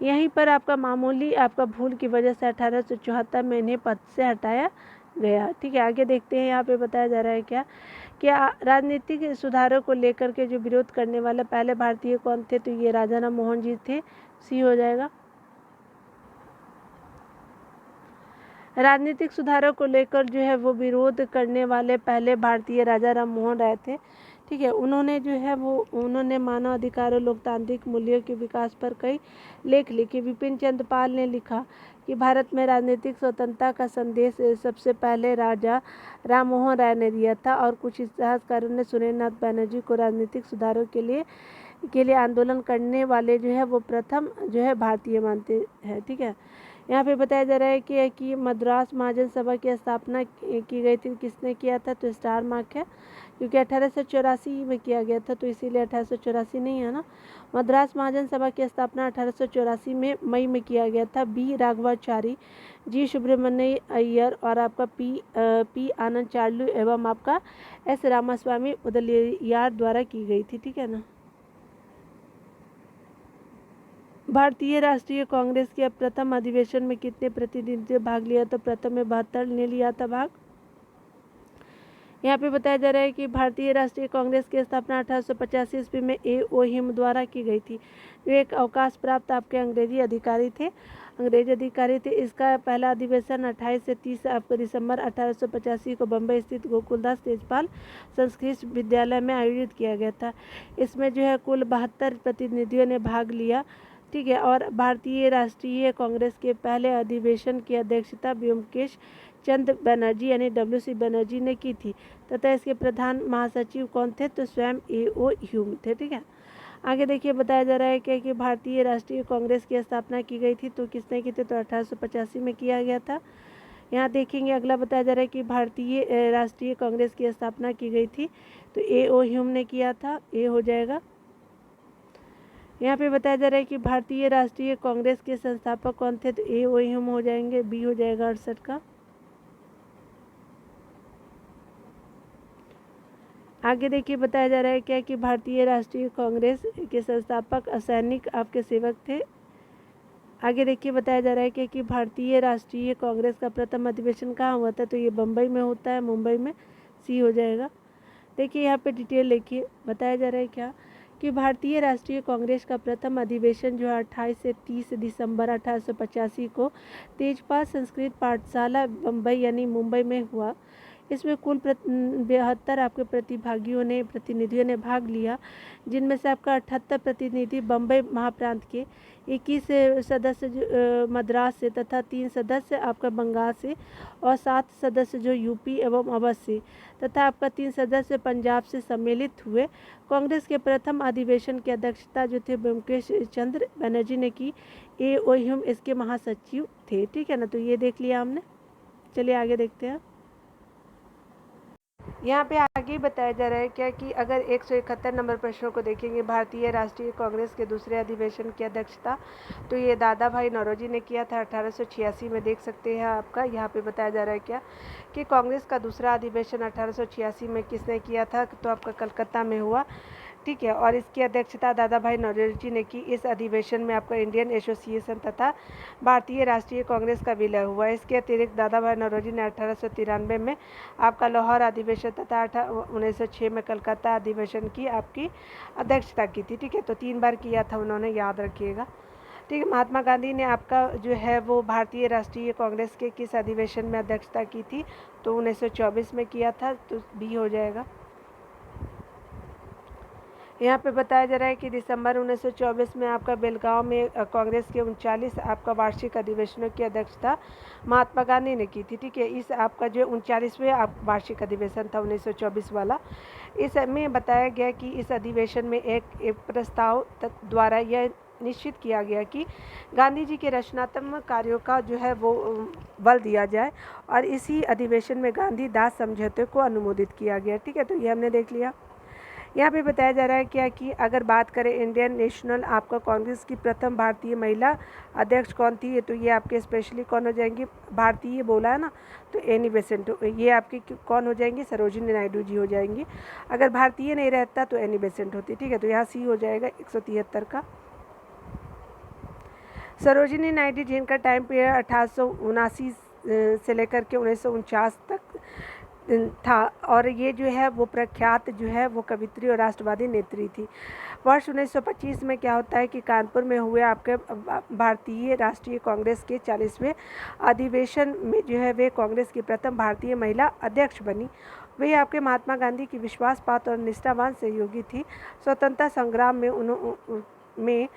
यहीं पर आपका मामूली आपका भूल की वजह से 1874 में इन्हें पद से हटाया गया। ठीक है, आगे देखते हैं। यहाँ पे बताया जा रहा है क्या राजनीतिक सुधारों को लेकर के जो विरोध करने वाले पहले भारतीय कौन थे, तो ये राजा राम मोहन जी थे, सी हो जाएगा। राजनीतिक सुधारों को लेकर जो है वो विरोध करने वाले पहले भारतीय राजा राम मोहन राय थे। ठीक है, उन्होंने जो है वो उन्होंने मानव अधिकार और लोकतांत्रिक मूल्यों के विकास पर कई लेख लिखे। विपिन चंद्र पाल ने लिखा कि भारत में राजनीतिक स्वतंत्रता का संदेश सबसे पहले राजा राम मोहन राय ने दिया था, और कुछ इतिहासकारों ने सुरेंद्रनाथ बनर्जी को राजनीतिक सुधारों के लिए आंदोलन करने वाले जो है वो प्रथम जो है भारतीय मानते हैं। ठीक है, यहाँ पे बताया जा रहा है कि मद्रास महाजन सभा की स्थापना की गई थी, किसने किया था, तो स्टार मार्क है, क्योंकि 1884 में किया गया था, तो इसीलिए 1884 नहीं है ना। मद्रास महाजन सभा की स्थापना 1884 में मई में किया गया था। बी राघवाचारी, जी सुब्रमण्य अय्यर और आपका पी आनंद चार्लू एवं आपका एस रामास्वामी उदलियार द्वारा की गई थी। ठीक है ना। भारतीय राष्ट्रीय कांग्रेस के प्रथम अधिवेशन में कितने प्रतिनिधियों भाग लिया, तो प्रथम में 72 ने लिया था भाग। यहाँ पे बताया जा रहा है कि भारतीय राष्ट्रीय कांग्रेस की स्थापना 1885 ईस्वी में A.O. हिम द्वारा की गई थी, जो एक अवकाश प्राप्त आपके अंग्रेजी अधिकारी थे। इसका पहला अधिवेशन 28 से 30 आपको दिसंबर 1885 को बम्बई स्थित गोकुलदास तेजपाल संस्कृत विद्यालय में आयोजित किया गया था। इसमें जो है कुल 72 प्रतिनिधियों ने भाग लिया। ठीक है। और भारतीय राष्ट्रीय कांग्रेस के पहले अधिवेशन की अध्यक्षता ब्योमकेश चंद्र बनर्जी यानी WC बनर्जी ने की थी तथा इसके प्रधान महासचिव कौन थे? तो स्वयं A.O. ह्यूम थे। ठीक है। आगे देखिए बताया जा रहा है क्या कि भारतीय राष्ट्रीय कांग्रेस की स्थापना की गई थी, तो किसने की थी? तो 1885 में किया गया था। यहाँ देखेंगे अगला बताया जा रहा है कि भारतीय राष्ट्रीय कांग्रेस की स्थापना की गई थी, तो A.O. ह्यूम ने किया था, ए हो जाएगा। यहाँ पे बताया जा रहा है कि भारतीय राष्ट्रीय कांग्रेस के संस्थापक कौन थे? तो A.O. ह्यूम हो जाएंगे, बी हो जाएगा 68 का। आगे देखिए बताया जा रहा है क्या कि भारतीय राष्ट्रीय कांग्रेस के संस्थापक असैनिक आपके सेवक थे। आगे देखिए बताया जा रहा है कि भारतीय राष्ट्रीय कांग्रेस का प्रथम अधिवेशन कहाँ हुआ था? तो ये बम्बई में होता है, मुंबई में, सी हो जाएगा। देखिए यहाँ पे डिटेल लिखिए, बताया जा रहा है क्या कि भारतीय राष्ट्रीय कांग्रेस का प्रथम अधिवेशन जो है 28 से 30 दिसंबर 1885 को तेजपाल संस्कृत पाठशाला बम्बई यानी मुंबई में हुआ। इसमें कुल 72 आपके प्रतिनिधियों ने भाग लिया, जिनमें से आपका 78 प्रतिनिधि बम्बई महाप्रांत के, 21 सदस्य मद्रास से तथा 3 सदस्य आपका बंगाल से और 7 सदस्य जो यूपी एवं अवध से तथा आपका 3 सदस्य पंजाब से सम्मिलित हुए। कांग्रेस के प्रथम अधिवेशन की अध्यक्षता जो थे ब्योमकेश चंद्र बनर्जी ने की। A.O. ह्यूम इसके महासचिव थे। ठीक है ना, तो ये देख लिया हमने। चलिए आगे देखते हैं। यहाँ पे आगे बताया जा रहा है क्या कि अगर 171 नंबर प्रश्नों को देखेंगे, भारतीय राष्ट्रीय कांग्रेस के दूसरे अधिवेशन की अध्यक्षता तो ये दादा भाई नौरोजी ने किया था 1886 में। देख सकते हैं आपका यहाँ पे बताया जा रहा है क्या कि कांग्रेस का दूसरा अधिवेशन 1886 में किसने किया था? तो आपका कलकत्ता में हुआ। ठीक है। और इसकी अध्यक्षता दादा भाई नौरोजी ने की। इस अधिवेशन में आपका इंडियन एसोसिएशन तथा भारतीय राष्ट्रीय कांग्रेस का विलय हुआ। इसके अतिरिक्त दादा भाई नौरोजी ने 1893 में आपका लाहौर अधिवेशन तथा 1906 में कलकत्ता अधिवेशन की आपकी अध्यक्षता की थी। ठीक है, तो 3 बार किया था उन्होंने, याद रखिएगा। ठीक है। महात्मा गांधी ने आपका जो है वो भारतीय राष्ट्रीय कांग्रेस के किस अधिवेशन में अध्यक्षता की थी? तो 1924 में किया था, तो बी हो जाएगा। यहाँ पे बताया जा रहा है कि दिसंबर 1924 में आपका बेलगांव में कांग्रेस के 39 आपका वार्षिक अधिवेशनों की अध्यक्षता महात्मा गांधी ने की थी। ठीक है। इस आपका जो 39वें वार्षिक अधिवेशन था 1924 वाला, इसमें बताया गया कि इस अधिवेशन में एक प्रस्ताव द्वारा यह निश्चित किया गया कि गांधी जी के रचनात्मक कार्यों का जो है वो बल दिया जाए और इसी अधिवेशन में गांधी दास समझौते को अनुमोदित किया गया। ठीक है, तो ये हमने देख लिया। यहाँ पे बताया जा रहा है क्या कि अगर बात करें इंडियन नेशनल आपका कांग्रेस की प्रथम भारतीय महिला अध्यक्ष कौन थी? तो ये आपके स्पेशली कौन हो जाएंगी? भारतीय बोला है ना, तो एनी बेसेंट। ये आपकी कौन हो जाएंगी? सरोजिनी नायडू जी हो जाएंगी। अगर भारतीय नहीं रहता तो एनी बेसेंट होती। ठीक है, तो यहाँ सी हो जाएगा 173 का। सरोजिनी नायडू जिनका टाइम पीरियड 1879 से लेकर के 1949 तक था और ये जो है वो प्रख्यात जो है वो कवित्री और राष्ट्रवादी नेत्री थी। वर्ष 1925 में क्या होता है कि कानपुर में हुए आपके भारतीय राष्ट्रीय कांग्रेस के 40वें अधिवेशन में जो है वे कांग्रेस की प्रथम भारतीय महिला अध्यक्ष बनी। वे आपके महात्मा गांधी की विश्वासपात और निष्ठावान सहयोगी थी। स्वतंत्रता संग्राम में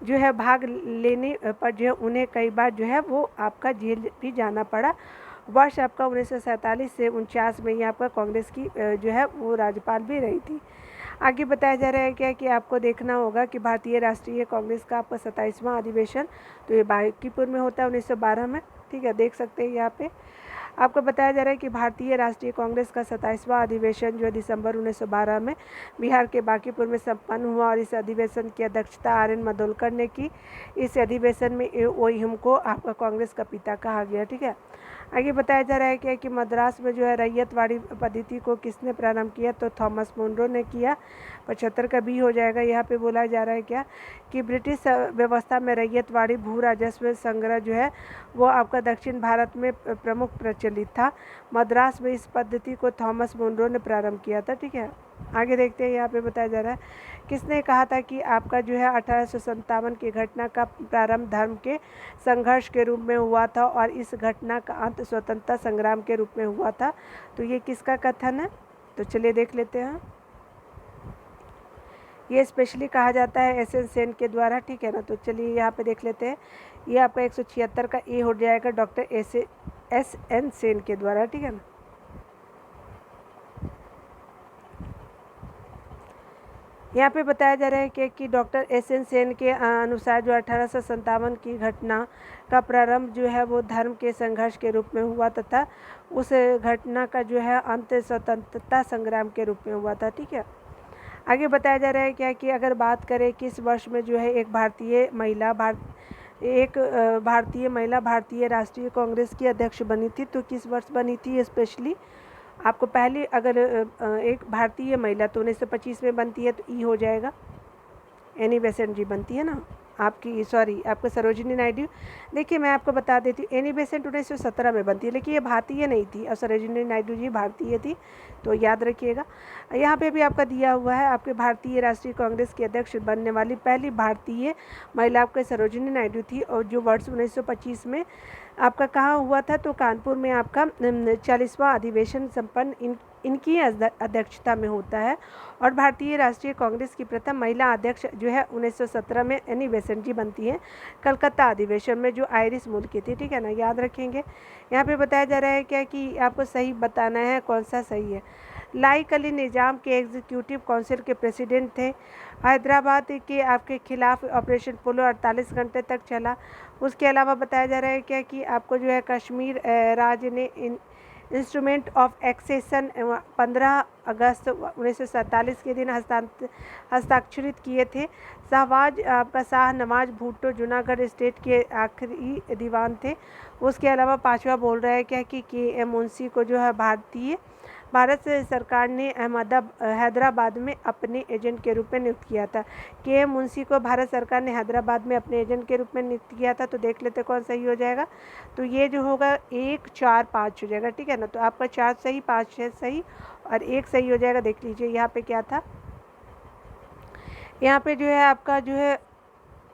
जो है भाग लेने पर जो है उन्हें कई बार जो है वो आपका जेल भी जाना पड़ा। वर्ष आपका 1947 से 49 में ये आपका कांग्रेस की जो है वो राज्यपाल भी रही थी। आगे बताया जा रहा है क्या कि आपको देखना होगा कि भारतीय राष्ट्रीय कांग्रेस का आपका 27वां अधिवेशन तो ये बांकीपुर में होता है 1912 में। ठीक है, देख सकते हैं यहाँ पे आपको बताया जा रहा है कि भारतीय राष्ट्रीय कांग्रेस का 27वां अधिवेशन जो है दिसंबर 1912 में बिहार के बांकीपुर में संपन्न हुआ और इस अधिवेशन की अध्यक्षता RN मडोलकर ने की। इस अधिवेशन में A.O. ह्यूम को आपका कांग्रेस का पिता कहा गया। ठीक है, आगे बताया जा रहा है कि मद्रास में जो है रैयतवाड़ी पद्धति को किसने प्रारंभ किया? तो थॉमस मुनरो ने किया। 75 का बी हो जाएगा। यहाँ पे बोला जा रहा है क्या कि ब्रिटिश व्यवस्था में रैयतवाड़ी भू राजस्व संग्रह जो है वो आपका दक्षिण भारत में प्रमुख प्रचलित था। मद्रास में इस पद्धति को थॉमस मुनरो ने प्रारंभ किया था। ठीक है, आगे देखते हैं। यहाँ पे बताया जा रहा है किसने कहा था कि आपका जो है 1857 की घटना का प्रारंभ धर्म के संघर्ष के रूप में हुआ था और इस घटना का अंत स्वतंत्रता संग्राम के रूप में हुआ था। तो ये किसका कथन है? तो चलिए देख लेते हैं। ये स्पेशली कहा जाता है एस एन सेन के द्वारा, ठीक है ना। तो चलिए यहाँ पे देख लेते हैं, ये आपका 176 का ए हो जाएगा डॉक्टर एस एन सेन के द्वारा, ठीक है ना। यहाँ पे बताया जा रहा है कि डॉक्टर एस एन सेन के अनुसार जो 1857 की घटना का प्रारंभ जो है वो धर्म के संघर्ष के रूप में हुआ तथा उस घटना का जो है अंत स्वतंत्रता संग्राम के रूप में हुआ था, ठीक है। आगे बताया जा रहा है क्या कि अगर बात करें किस वर्ष में जो है एक भारतीय महिला भारतीय राष्ट्रीय कांग्रेस की अध्यक्ष बनी थी, तो किस वर्ष बनी थी स्पेशली आपको पहले अगर एक भारतीय महिला तो 1925 में बनती है, तो ई हो जाएगा, एनी बेसेंट जी बनती है ना आपकी, सॉरी आपको सरोजिनी नायडू। देखिए मैं आपको बता देती हूँ, एनी बेसेंट 1917 में बनती है, लेकिन ये भारतीय नहीं थी और सरोजिनी नायडू जी भारतीय थी, तो याद रखिएगा। यहाँ पे भी आपका दिया हुआ है, आपके भारतीय राष्ट्रीय कांग्रेस की अध्यक्ष बनने वाली पहली भारतीय महिला आपके सरोजिनी नायडू थी, और जो वर्ष 1925 में आपका कहाँ हुआ था, तो कानपुर में आपका 40वां अधिवेशन संपन्न इनकी अध्यक्षता में होता है। और भारतीय राष्ट्रीय कांग्रेस की प्रथम महिला अध्यक्ष जो है 1917 में एनी बेसेंट जी बनती है, कलकत्ता अधिवेशन में, जो आयरिश मूल की थी, ठीक है ना, याद रखेंगे। यहाँ पे बताया जा रहा है क्या कि आपको सही बताना है कौन सा सही है। लाइक अली निज़ाम के एग्जीक्यूटिव काउंसिल के प्रेसिडेंट थे। हैदराबाद के आपके खिलाफ ऑपरेशन पोलो 48 घंटे तक चला। उसके अलावा बताया जा रहा है क्या कि आपको जो है कश्मीर राज्य ने इंस्ट्रूमेंट ऑफ एक्सेशन 15 अगस्त 1947 के दिन हस्ताक्षरित किए थे। शाह नवाज भुट्टो जूनागढ़ स्टेट के आखिरी दीवान थे। उसके अलावा पांचवा बोल रहा है क्या कि के.एम. मुंशी को जो है भारत सरकार ने हैदराबाद में अपने एजेंट के रूप में नियुक्त किया था। के.एम. मुंशी को भारत सरकार ने हैदराबाद में अपने एजेंट के रूप में नियुक्त किया था। तो देख लेते कौन सही हो जाएगा, तो ये जो होगा 1, 4, 5 हो जाएगा, ठीक है ना। तो आपका 4 सही, 5 6 सही और 1 सही हो जाएगा। देख लीजिए यहाँ पे क्या था, यहाँ पे जो है आपका जो है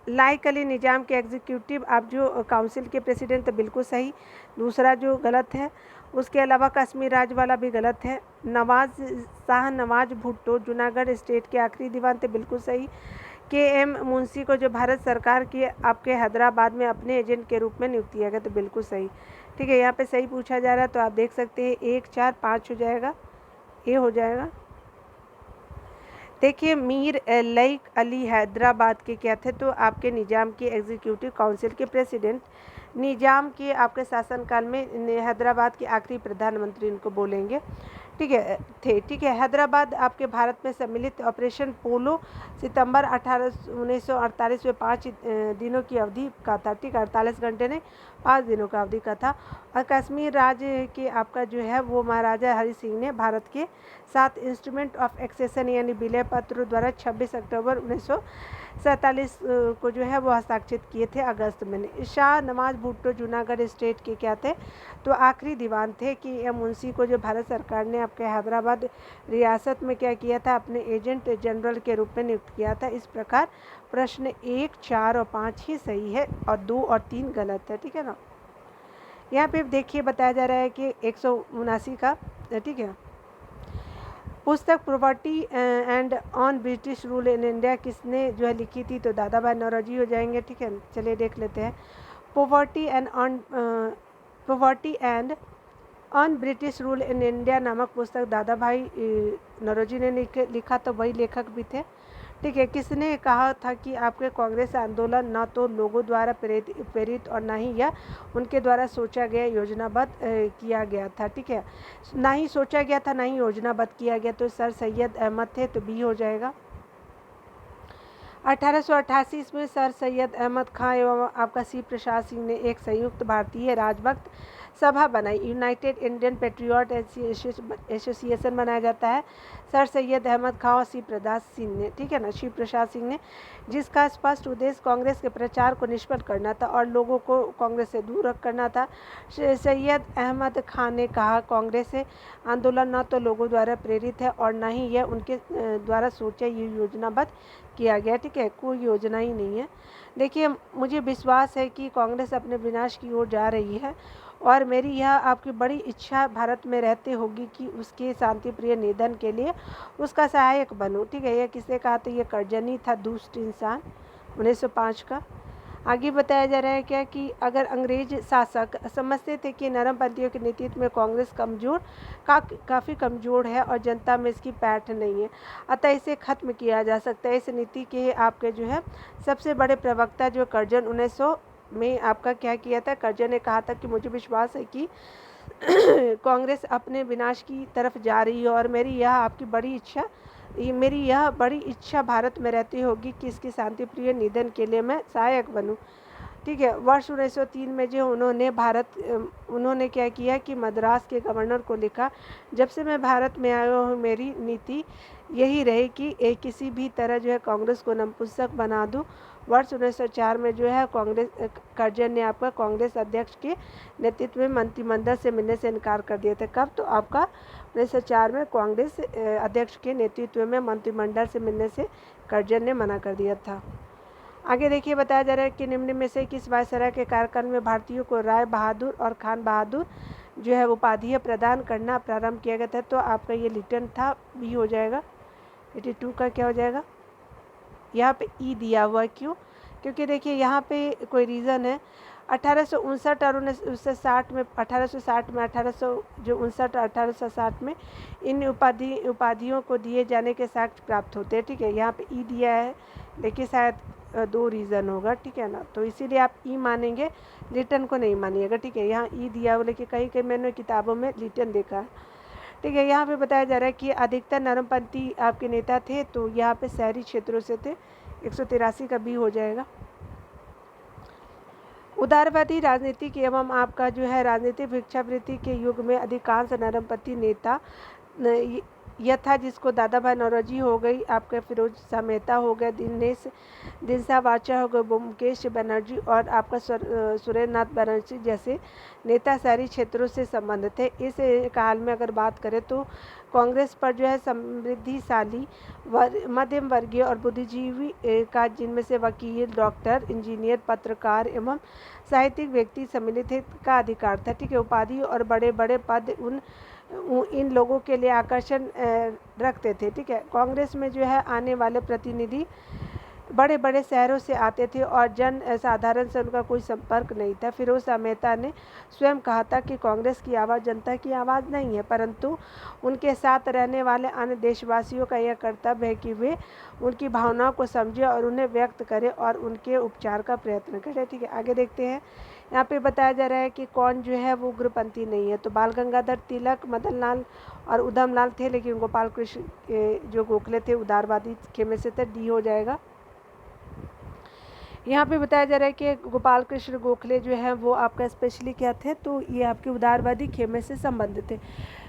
लाइक अली निज़ाम के एग्जीक्यूटिव आप जो काउंसिल के प्रेसिडेंट थे, बिल्कुल सही। दूसरा जो गलत है, उसके अलावा कश्मीर राज्य वाला भी गलत है। शाह नवाज भुट्टो जूनागढ़ स्टेट के आखिरी दीवान थे, बिल्कुल सही। के.एम. मुंशी को जो भारत सरकार के आपके हैदराबाद में अपने एजेंट के रूप में नियुक्त किया गया, तो बिल्कुल सही, ठीक है। यहाँ पे सही पूछा जा रहा है, तो आप देख सकते हैं 1, 4, 5 हो जाएगा, ये हो जाएगा। देखिए मीर लाइक अली हैदराबाद के क्या थे, तो आपके निज़ाम के एग्जीक्यूटिव काउंसिल के प्रेसिडेंट, निज़ाम के आपके शासनकाल में हैदराबाद के आखिरी प्रधानमंत्री इनको बोलेंगे, ठीक है थे, ठीक है। हैदराबाद आपके भारत में सम्मिलित ऑपरेशन पोलो सितंबर 1948 में 5 दिनों की अवधि का था, ठीक है, 48 घंटे नहीं 5 दिनों का अवधि का था। और कश्मीर राज्य के आपका जो है वो महाराजा हरि सिंह ने भारत के साथ इंस्ट्रूमेंट ऑफ एक्सेशन यानी विलय पत्र द्वारा 26 अक्टूबर 1947 को जो है वो हस्ताक्षरित किए थे अगस्त में। शाह नवाज भुट्टो जूनागढ़ स्टेट के क्या थे, तो आखिरी दीवान थे। कि एम मुंशी को जो भारत सरकार ने आपके हैदराबाद रियासत में क्या किया था, अपने एजेंट जनरल के रूप में नियुक्त किया था। इस प्रकार प्रश्न 1, 4 और 5 ही सही है और 2 और 3 गलत है, ठीक है ना। यहाँ पे देखिए बताया जा रहा है कि 179 का, ठीक है। पुस्तक property and on British rule in India किसने जो है लिखी थी, तो दादा भाई नौरोजी हो जाएंगे, ठीक है। चलिए देख लेते हैं। Property and on British rule in India नामक पुस्तक दादा भाई नौरोजी ने लिखा, तो वही लेखक भी थे, ठीक है। किसने कहा था कि आपके कांग्रेस आंदोलन न तो लोगों द्वारा प्रेरित और ना ही यह उनके द्वारा सोचा गया योजनाबद्ध किया गया था, ठीक है। ना ही सोचा गया था, ना ही योजनाबद्ध किया गया, तो सर सैयद अहमद थे, तो बी हो जाएगा। 1888 में सर सैयद अहमद खां एवं आपका सी प्रसाद सिंह ने एक संयुक्त भारतीय राजभक्त सभा बनाई, यूनाइटेड इंडियन पेट्रियट एसोसिएशन बनाया जाता है। सर सैयद अहमद खां और सी प्रसाद सिंह ने, ठीक है ना, शिव प्रसाद सिंह ने, जिसका स्पष्ट उद्देश्य कांग्रेस के प्रचार को निष्फल करना था और लोगों को कांग्रेस से दूर करना था। सैयद अहमद खान ने कहा कांग्रेस आंदोलन न तो लोगों द्वारा प्रेरित है और न ही यह उनके द्वारा सोचा योजनाबद्ध किया गया, ठीक है, कोई योजना ही नहीं है। देखिए मुझे विश्वास है कि कांग्रेस अपने विनाश की ओर जा रही है और मेरी यह आपकी बड़ी इच्छा भारत में रहते होगी कि उसके शांतिप्रिय निधन के लिए उसका सहायक बनूं। ठीक है, यह किसने कहा? तो ये कर्जन ही था, दुष्ट इंसान, 1905 का। आगे बताया जा रहा है क्या कि अगर अंग्रेज शासक समझते थे कि नरमपंथियों के नेतृत्व में कांग्रेस काफ़ी कमज़ोर है और जनता में इसकी पैठ नहीं है, अतः इसे खत्म किया जा सकता है। इस नीति के आपके जो है सबसे बड़े प्रवक्ता जो कर्जन 1900 में आपका क्या किया था? कर्जन ने कहा था कि मुझे विश्वास है कि कांग्रेस अपने विनाश की तरफ जा रही है और मेरी यह बड़ी इच्छा भारत में रहती होगी कि इसकी शांतिप्रिय निधन के लिए मैं सहायक बनूं। ठीक है, वर्ष 1903 में जो उन्होंने क्या किया कि मद्रास के गवर्नर को लिखा, जब से मैं भारत में आया हूँ मेरी नीति यही रही कि किसी भी तरह जो है कांग्रेस को नपुंसक बना दूं। वर्ष 1904 में जो है कर्जन ने आपका कांग्रेस अध्यक्ष के नेतृत्व में मंत्रिमंडल से मिलने से इनकार कर दिया था। कब? तो आपका 1904 में कांग्रेस अध्यक्ष के नेतृत्व में मंत्रिमंडल से मिलने से कर्जन ने मना कर दिया था। आगे देखिए, बताया जा रहा है कि निम्न में से किस वायसराय के कार्यकाल में भारतीयों को राय बहादुर और खान बहादुर जो है उपाधियाँ प्रदान करना प्रारंभ किया गया था? तो आपका ये लिटन था, बी हो जाएगा। 82 का क्या हो जाएगा? यहाँ पे ई दिया हुआ है, क्यों? क्योंकि देखिए यहाँ पे कोई रीज़न है। 1859 और 1960 में 1860 में इन उपाधियों को दिए जाने के साक्ष्य प्राप्त होते हैं। ठीक है, यहाँ पे ई दिया है लेकिन शायद 2 रीज़न होगा। ठीक है ना, तो इसीलिए आप ई मानेंगे, लिटन को नहीं मानिएगा। ठीक है, यहाँ ई दिया हुआ लेकिन कहीं मैंने किताबों में लिटन देखा है। ठीक है, यहाँ पे बताया जा रहा है कि अधिकतर नरमपंथी आपके नेता थे, तो यहाँ पे शहरी क्षेत्रों से थे। 183 का बी हो जाएगा। उदारवादी राजनीतिक एवं आपका जो है राजनीतिक भिक्षावृत्ति के युग में अधिकांश नरमपंथी नेता यह था जिसको दादा भाई नौरोजी हो गई, आपका फिरोज शाह मेहता हो गया, दिनसा वाचा हो गए, ब्योमकेश बनर्जी और आपका सुरेंद्र नाथ बनर्जी जैसे नेता शहरी क्षेत्रों से संबंधित थे। इस काल में अगर बात करें तो कांग्रेस पर जो है समृद्धिशाली मध्यम वर्गीय और बुद्धिजीवी का, जिनमें से वकील, डॉक्टर, इंजीनियर, पत्रकार एवं साहित्यिक व्यक्ति सम्मिलित थे, का अधिकार था। ठीक है, उपाधि और बड़े बड़े पद इन लोगों के लिए आकर्षण रखते थे। ठीक है, कांग्रेस में जो है आने वाले प्रतिनिधि बड़े बड़े शहरों से आते थे और जन साधारण से उनका कोई संपर्क नहीं था। फिरोज शाह मेहता ने स्वयं कहा था कि कांग्रेस की आवाज़ जनता की आवाज़ नहीं है, परंतु उनके साथ रहने वाले अन्य देशवासियों का यह कर्तव्य है कि वे उनकी भावनाओं को समझें और उन्हें व्यक्त करें और उनके उपचार का प्रयत्न करें। ठीक है, आगे देखते हैं। यहाँ पे बताया जा रहा है कि कौन जो है वो उग्रपंथी नहीं है। तो बाल गंगाधर तिलक, मदन लाल और उधम लाल थे, लेकिन गोपाल कृष्ण जो गोखले थे उदारवादी खेमे से थे, डी हो जाएगा। यहाँ पे बताया जा रहा है कि गोपाल कृष्ण गोखले जो है वो आपका स्पेशली क्या थे? तो ये आपके उदारवादी खेमे से संबंधित थे।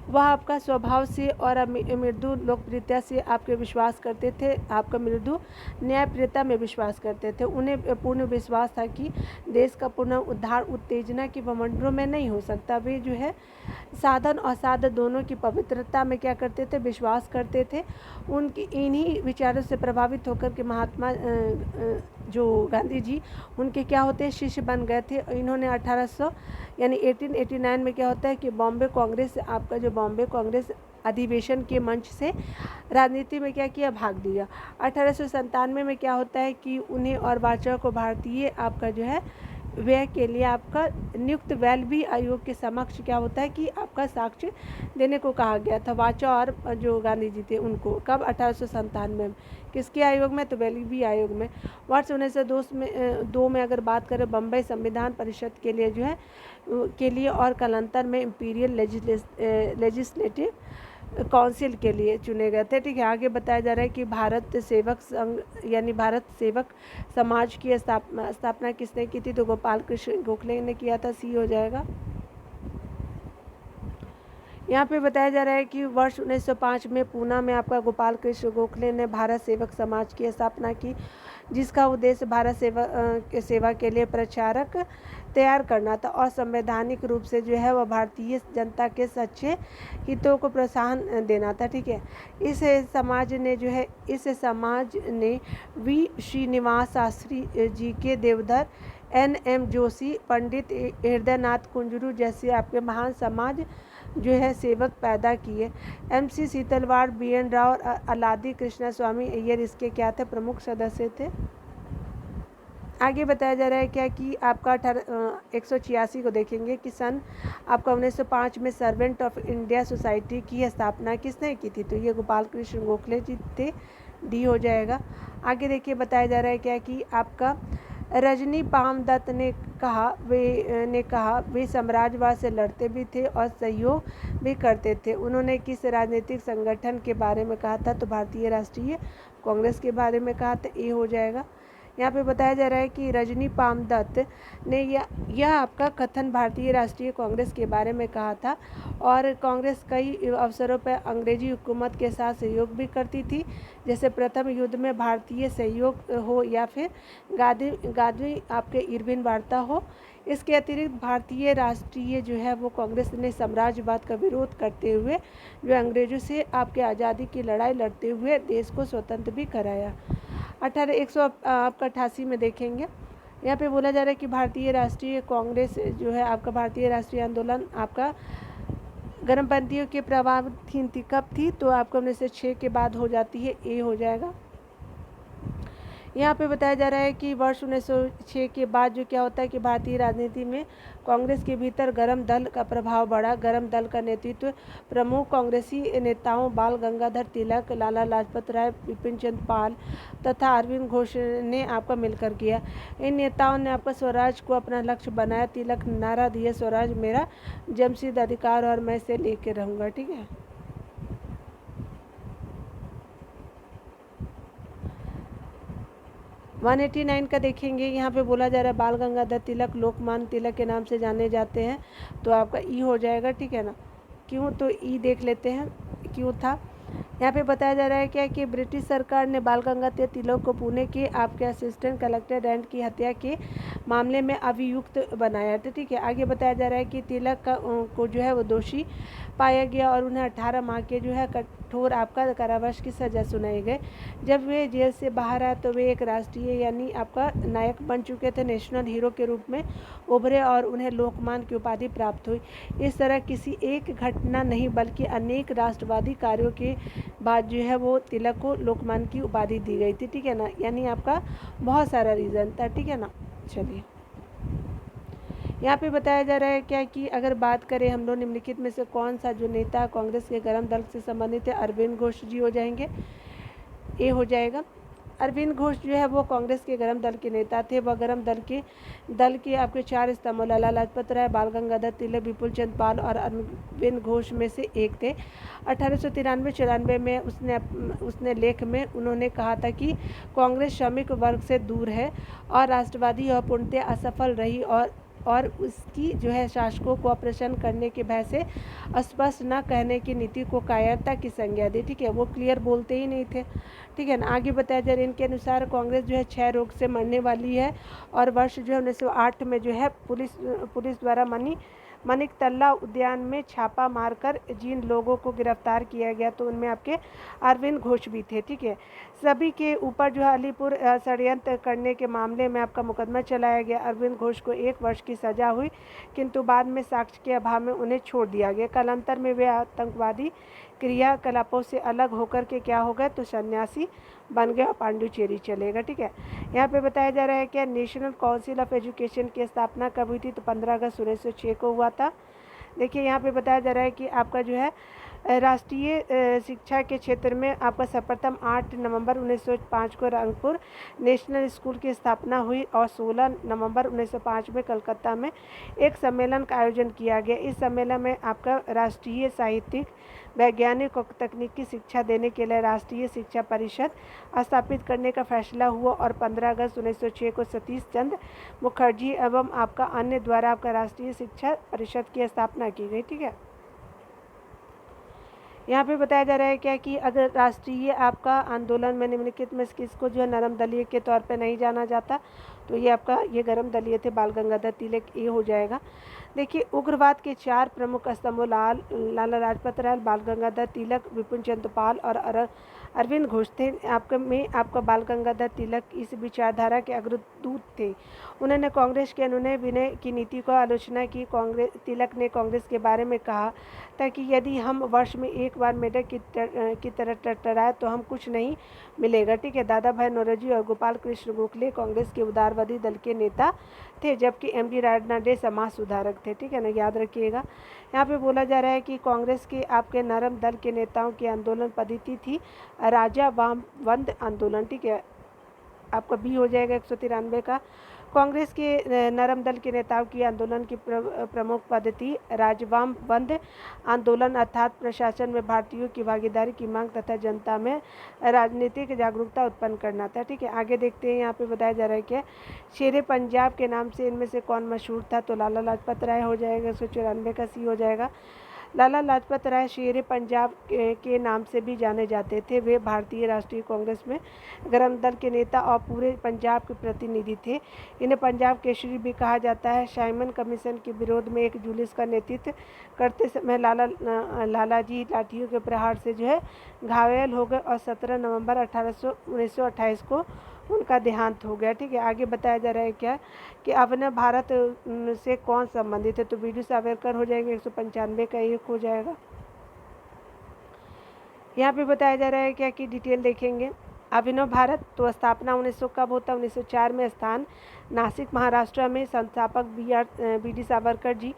वह आपका स्वभाव से और मृदु लोकप्रियता से आपके विश्वास करते थे, आपका मृदु न्यायप्रियता में विश्वास करते थे। उन्हें पूर्ण विश्वास था कि देश का पुनः उद्धार उत्तेजना के बवंडरों में नहीं हो सकता। वे जो है साधन और साधन दोनों की पवित्रता में क्या करते थे? विश्वास करते थे। उनकी इन्हीं विचारों से प्रभावित होकर के महात्मा जो गांधी जी उनके क्या होते हैं? शिष्य बन गए थे। इन्होंने 1889 में क्या होता है कि बॉम्बे कांग्रेस, आपका जो बॉम्बे कांग्रेस अधिवेशन के मंच से राजनीति में क्या किया? भाग लिया। 1897 में क्या होता है कि उन्हें और वाचा को भारतीय आपका जो है व्यय के लिए आपका नियुक्त वेल्बी आयोग के समक्ष क्या होता है कि आपका साक्ष्य देने को कहा गया था। वाचा और जो गांधी जी थे उनको कब? 1897 में। किसके आयोग में? तो वेल्बी आयोग में। वर्ष 1902 में अगर बात करें बम्बई संविधान परिषद के लिए जो है के लिए और कालांतर में इंपीरियल लेजिस्लेटिव काउंसिल के लिए चुने गए थे। ठीक है, आगे बताया जा रहा है कि भारत सेवक संघ यानी भारत सेवक समाज की स्थापना किसने की थी? तो गोपाल कृष्ण गोखले ने किया था, सी हो जाएगा। यहाँ पे बताया जा रहा है कि वर्ष 1905 में पूना में आपका गोपाल कृष्ण गोखले ने भारत सेवक समाज की स्थापना की, जिसका उद्देश्य भारत सेवा के लिए प्रचारक तैयार करना था और संवैधानिक रूप से जो है वह भारतीय जनता के सच्चे हितों को प्रोत्साहन देना था। ठीक है, इस समाज ने वी श्रीनिवास शास्त्री जी के देवधर NM जोशी, पंडित हृदयनाथ कुंजरू जैसे आपके महान समाज जो है सेवक पैदा किए। MC सीतलवाड़, BN राव और अलादी कृष्णा स्वामी अय्यर इसके क्या थे, प्रमुख सदस्य थे। आगे बताया जा रहा है क्या कि आपका 186 को देखेंगे कि सन आपका 1905 में सर्वेंट ऑफ इंडिया सोसाइटी की स्थापना किसने की थी, तो ये गोपाल कृष्ण गोखले जी थे, डी हो जाएगा। आगे देखिए बताया जा रहा है क्या कि आपका रजनी पामदत्त ने कहा वे साम्राज्यवाद से लड़ते भी थे और सहयोग भी करते थे। उन्होंने किस राजनीतिक संगठन के बारे में कहा था, तो भारतीय राष्ट्रीय कांग्रेस के बारे में कहा था, ए हो जाएगा। यहाँ पे बताया जा रहा है कि रजनी पामदत्त ने यह आपका कथन भारतीय राष्ट्रीय कांग्रेस के बारे में कहा था और कांग्रेस कई अवसरों पर अंग्रेजी हुकूमत के साथ सहयोग भी करती थी, जैसे प्रथम युद्ध में भारतीय सहयोग हो या फिर गांधी आपके इरविन वार्ता हो। इसके अतिरिक्त भारतीय राष्ट्रीय जो है वो कांग्रेस ने साम्राज्यवाद का विरोध करते हुए जो अंग्रेजों से आपके आज़ादी की लड़ाई लड़ते हुए देश को स्वतंत्र भी कराया। 1888 में देखेंगे, यहाँ पे बोला जा रहा है कि भारतीय राष्ट्रीय कांग्रेस जो है आपका भारतीय राष्ट्रीय आंदोलन आपका गर्मपंथियों के प्रभावधीन थी, कब थी, तो आपको 1906 के बाद हो जाती है, ए हो जाएगा। यहाँ पे बताया जा रहा है कि वर्ष 1906 के बाद जो क्या होता है कि भारतीय राजनीति में कांग्रेस के भीतर गरम दल का प्रभाव बढ़ा। गरम दल का नेतृत्व प्रमुख कांग्रेसी नेताओं बाल गंगाधर तिलक, लाला लाजपत राय, बिपिन चंद्र पाल तथा अरविंद घोष ने आपका मिलकर किया। इन नेताओं ने आपका स्वराज को अपना लक्ष्य बनाया। तिलक ने नारा दिया, स्वराज मेरा जमशीद अधिकार और मैं इसे लेके रहूँगा। ठीक है, 189 का देखेंगे, यहाँ पे बोला जा रहा है बाल गंगाधर तिलक लोकमान्य तिलक के नाम से जाने जाते हैं, तो आपका ई हो जाएगा। ठीक है ना, क्यों, तो ई देख लेते हैं क्यों था। यहाँ पे बताया जा रहा है क्या कि ब्रिटिश सरकार ने बाल गंगाधर तिलक को पुणे के आपके असिस्टेंट कलेक्टर रैंड की हत्या के मामले में अभियुक्त बनाया था। ठीक है, आगे बताया जा रहा है कि तिलक को जो है वो दोषी पाया गया और उन्हें 18 माह के जो है कठोर आपका कारावास की सज़ा सुनाई गई। जब वे जेल से बाहर आए तो वे एक राष्ट्रीय यानी आपका नायक बन चुके थे, नेशनल हीरो के रूप में उभरे और उन्हें लोकमान्य की उपाधि प्राप्त हुई। इस तरह किसी एक घटना नहीं बल्कि अनेक राष्ट्रवादी कार्यों के बाद जो है वो तिलक को लोकमान्य की उपाधि दी गई थी। ठीक है ना, यानी आपका बहुत सारा रीज़न था। ठीक है ना, चलिए यहाँ पे बताया जा रहा है क्या कि अगर बात करें हम लोग निम्नलिखित में से कौन सा जो नेता कांग्रेस के गरम दल से संबंधित है, अरविंद घोष जी हो जाएंगे, ए हो जाएगा। अरविंद घोष जो है वो कांग्रेस के गरम दल के नेता थे। वह गरम दल के आपके 4 स्तंभों लाला लाजपत राय, बाल गंगाधर तिलक, विपुल चंद्र पाल और अरविंद घोष में से एक थे। 1893-94 में उसने लेख में उन्होंने कहा था कि कांग्रेस श्रमिक वर्ग से दूर है और राष्ट्रवादी और पूर्णतः असफल रही और उसकी जो है शासकों को अप्रसन्न करने के भय से स्पष्ट न कहने की नीति को कायरता की संज्ञा दी। ठीक है, वो क्लियर बोलते ही नहीं थे। ठीक है ना, आगे बताया जा रहा है इनके अनुसार कांग्रेस जो है 6 रोग से मरने वाली है और वर्ष जो है 1908 में जो है पुलिस द्वारा मनिक तल्ला उद्यान में छापा मारकर जिन लोगों को गिरफ्तार किया गया तो उनमें आपके अरविंद घोष भी थे। ठीक है, सभी के ऊपर जो है अलीपुर षड्यंत्र करने के मामले में आपका मुकदमा चलाया गया। अरविंद घोष को 1 वर्ष की सज़ा हुई, किंतु बाद में साक्ष्य के अभाव में उन्हें छोड़ दिया गया। कालांतर में वे आतंकवादी क्रियाकलापों से अलग होकर के क्या हो गए, तो सन्यासी बन गए और पांडुचेरी चले गए। ठीक है, यहाँ पे बताया जा रहा है कि नेशनल काउंसिल ऑफ एजुकेशन की स्थापना कब हुई थी, तो 15 अगस्त 1906 को हुआ था। देखिए यहाँ पे बताया जा रहा है कि आपका जो है राष्ट्रीय शिक्षा के क्षेत्र में आपका सर्वप्रथम 8 नवंबर 1905 को रंगपुर नेशनल स्कूल की स्थापना हुई और 16 नवंबर 1905 में कलकत्ता में एक सम्मेलन का आयोजन किया गया। इस सम्मेलन में आपका राष्ट्रीय साहित्यिक, वैज्ञानिक और तकनीकी शिक्षा देने के लिए राष्ट्रीय शिक्षा परिषद स्थापित करने का फैसला हुआ और 15 अगस्त 1906 को सतीश चंद्र मुखर्जी एवं आपका अन्य द्वारा आपका राष्ट्रीय शिक्षा परिषद की स्थापना की गई। ठीक है, यहाँ पे बताया जा रहा है क्या कि अगर राष्ट्रीय आपका आंदोलन में निम्नलिखित में किसको जो है नरम दलीय के तौर पे नहीं जाना जाता, तो ये आपका ये गरम दलीय थे, बाल गंगाधर तिलक, ये हो जाएगा। देखिए उग्रवाद के 4 प्रमुख स्तंभों लाला लाजपत राय, बाल गंगाधर तिलक, विपिन चंद्र पाल और अरविंद घोष थे। आपका बाल गंगाधर तिलक इस विचारधारा के अग्रदूत थे। उन्होंने कांग्रेस के अनुनय विनय की नीति को आलोचना की। तिलक ने कांग्रेस के बारे में कहा ताकि यदि हम वर्ष में एक बार मेढक की तरह टरटराए तो हम कुछ नहीं मिलेगा, ठीक है। दादा भाई नौरोजी और गोपाल कृष्ण गोखले कांग्रेस के उदारवादी दल के नेता थे, जबकि एम.डी. राजनाडे समाज सुधारक थे, ठीक है ना, याद रखिएगा। यहाँ पे बोला जा रहा है कि कांग्रेस के आपके नरम दल के नेताओं की आंदोलन पद्धति थी राजा वामवंद आंदोलन, ठीक है। आपका बी हो जाएगा 193 का। कांग्रेस के नरम दल के नेताओं की आंदोलन की प्रमुख पद्धति राजवामवंद आंदोलन अर्थात प्रशासन में भारतीयों की भागीदारी की मांग तथा जनता में राजनीतिक जागरूकता उत्पन्न करना था, ठीक है। आगे देखते हैं। यहाँ पे बताया जा रहा है कि शेरे पंजाब के नाम से इनमें से कौन मशहूर था, तो लाला लाजपत राय हो जाएगा। 194 का सी हो जाएगा। लाला लाजपत राय शेरे पंजाब के नाम से भी जाने जाते थे। वे भारतीय राष्ट्रीय कांग्रेस में गरम दल के नेता और पूरे पंजाब के प्रतिनिधि थे। इन्हें पंजाब केसरी भी कहा जाता है। साइमन कमीशन के विरोध में एक जुलूस का नेतृत्व करते समय लालाजी लाठियों के प्रहार से जो है घायल हो गए और 17 नवंबर 1928 को उनका देहांत हो गया, ठीक है। आगे बताया जा रहा है क्या कि अपने भारत से कौन संबंधित है, तो वीर सावरकर हो जाएगा। 195 का एक हो जाएगा। यहाँ पे बताया जा रहा है क्या कि डिटेल देखेंगे। अभिनव भारत तो स्थापना 1900 कब होता है, 1904 में। स्थान नासिक महाराष्ट्र में। संस्थापक बी.डी. सावरकर जी,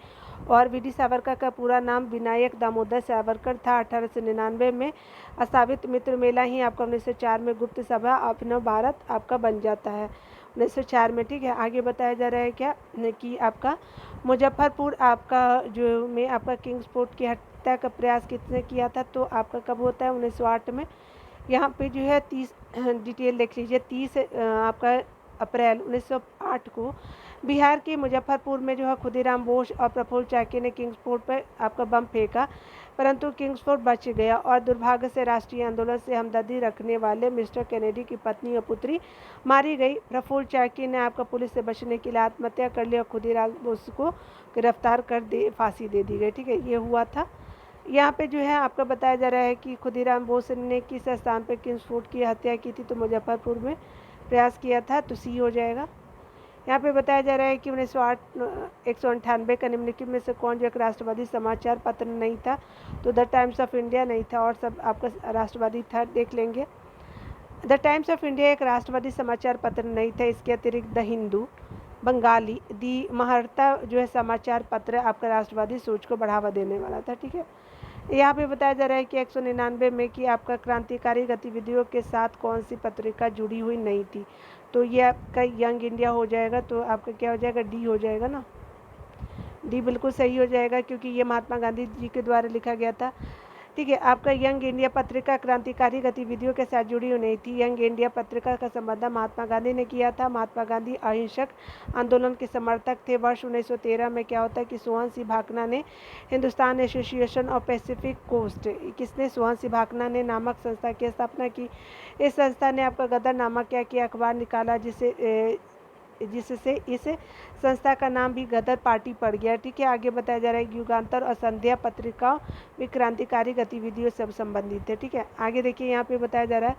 और बी.डी. सावरकर का पूरा नाम विनायक दामोदर सावरकर था। 1899 में स्थापित मित्र मेला ही आपका 1904 में गुप्त सभा अभिनव भारत आपका बन जाता है 1904 में, ठीक है। आगे बताया जा रहा है क्या कि आपका मुजफ्फरपुर आपका जो में आपका किंग्सफोर्ट की हत्या का प्रयास किसने किया था, तो आपका कब होता है, 1908 में। यहाँ पे जो है 30 डिटेल देख लीजिए। 30 आपका अप्रैल 1908 को बिहार के मुजफ्फरपुर में जो है खुदीराम बोस और प्रफुल्ल चाकी ने किंग्सफोर्ट पर आपका बम फेंका, परंतु किंग्सफोर्ट बच गया और दुर्भाग्य से राष्ट्रीय आंदोलन से हमदर्दी रखने वाले मिस्टर कैनेडी की पत्नी और पुत्री मारी गई। प्रफुल्ल चाकी ने आपका पुलिस से बचने के लिए आत्महत्या कर ली और खुदीराम बोस को गिरफ्तार कर फांसी दे दी गई, ठीक है। ये हुआ था। यहाँ पे जो है आपका बताया जा रहा है कि खुदीराम बोस ने किस स्थान पर किंग्सफोर्ट की हत्या की थी, तो मुजफ्फरपुर में प्रयास किया था, तो सी हो जाएगा। यहाँ पे बताया जा रहा है कि 198 का निम्नलिखित में से कौन जो एक राष्ट्रवादी समाचार पत्र नहीं था, तो द टाइम्स ऑफ इंडिया नहीं था और सब आपका राष्ट्रवादी था, देख लेंगे। द टाइम्स ऑफ इंडिया एक राष्ट्रवादी समाचार पत्र नहीं था। इसके अतिरिक्त द हिंदू, बंगाली, दी महारता जो है समाचार पत्र आपका राष्ट्रवादी सोच को बढ़ावा देने वाला था, ठीक है। यहाँ पे बताया जा रहा है कि 199 में कि आपका क्रांतिकारी गतिविधियों के साथ कौन सी पत्रिका जुड़ी हुई नहीं थी, तो ये आपका यंग इंडिया हो जाएगा। तो आपका क्या हो जाएगा, डी हो जाएगा ना, डी बिल्कुल सही हो जाएगा क्योंकि ये महात्मा गांधी जी के द्वारा लिखा गया था, ठीक है। आपका यंग इंडिया पत्रिका क्रांतिकारी गतिविधियों के साथ जुड़ी हुई नहीं थी। यंग इंडिया पत्रिका का संबंध महात्मा गांधी ने किया था। महात्मा गांधी अहिंसक आंदोलन के समर्थक थे। वर्ष 1913 में क्या होता है कि सोहन सिंह भाकना ने Hindustan association of Pacific coast, किसने, सोहन सिंह भाकना ने नामक संस्था की स्थापना की। इस संस्था ने आपका गदर नामक क्या किया, अखबार निकाला, जिससे इस संस्था का नाम भी गदर पार्टी पड़ गया, ठीक है। आगे बताया जा रहा है युगांतर और संध्या पत्रिकाओं में क्रांतिकारी गतिविधियों से संबंधित है, ठीक है। आगे देखिए यहाँ पे बताया जा रहा है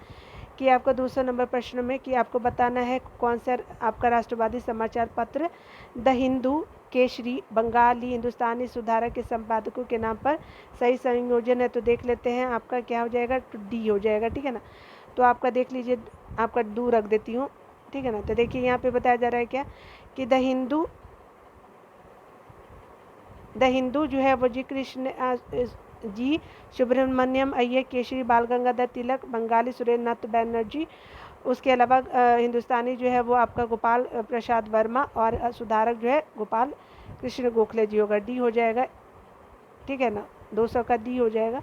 कि आपका 200 नंबर प्रश्न में कि आपको बताना है कौन सा आपका राष्ट्रवादी समाचार पत्र द हिंदू, केसरी, बंगाली, हिंदुस्तानी सुधारक के संपादकों के नाम पर सही संयोजन है, तो देख लेते हैं। आपका क्या हो जाएगा, तो डी हो जाएगा, ठीक है ना। तो आपका देख लीजिए, आपका डू रख देती हूँ, ठीक है ना। तो देखिए यहाँ पे बताया जा रहा है क्या कि द हिंदू जो है वो जी कृष्ण जी, सुब्रमण्यम अय्यर, केसरी बाल गंगाधर तिलक, बंगाली सुरेंद्र नाथ बनर्जी, उसके अलावा हिंदुस्तानी जो है वो आपका गोपाल प्रसाद वर्मा और सुधारक जो है गोपाल कृष्ण गोखले जी होगा, डी हो जाएगा, ठीक है ना। 200 का डी हो जाएगा।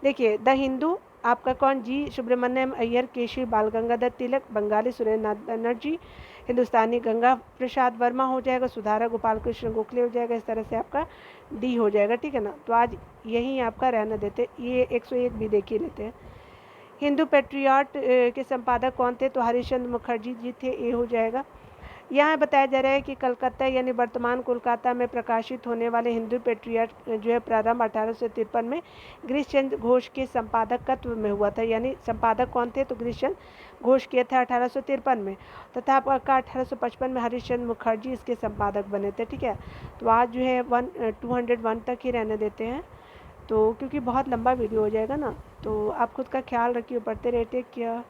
देखिए द हिंदू आपका कौन, जी सुब्रमण्यम अय्यर, केसरी बाल गंगाधर तिलक, बंगाली सुरेंद्र नाथ बनर्जी, हिंदुस्तानी गंगा प्रसाद वर्मा हो जाएगा, सुधारक गोपाल कृष्ण गोखले हो जाएगा। इस तरह से आपका डी हो जाएगा, ठीक है ना। तो आज यही आपका रहने देते, ये 101 भी देख ही लेते हैं। हिंदू पेट्रियाट के संपादक कौन थे, तो हरिश्चंद्र मुखर्जी जी थे, ए हो जाएगा। यहाँ बताया जा रहा है कि कलकत्ता यानी वर्तमान कोलकाता में प्रकाशित होने वाले हिंदू पेट्रियट जो है प्रारंभ 1853 में गिरीशचंद्र घोष के संपादकत्व में हुआ था। यानी संपादक कौन थे? तो गिरीशचंद्र घोष किए थे 1853 में, तथा आपका 1855 में हरीशचंद्र मुखर्जी इसके संपादक बने थे। ठीक है, तो आज जो है 201 तक ही रहने देते हैं, तो क्योंकि बहुत लंबा वीडियो हो जाएगा ना। तो आप खुद का ख्याल रखिए, पढ़ते रहिए, टेक केयर।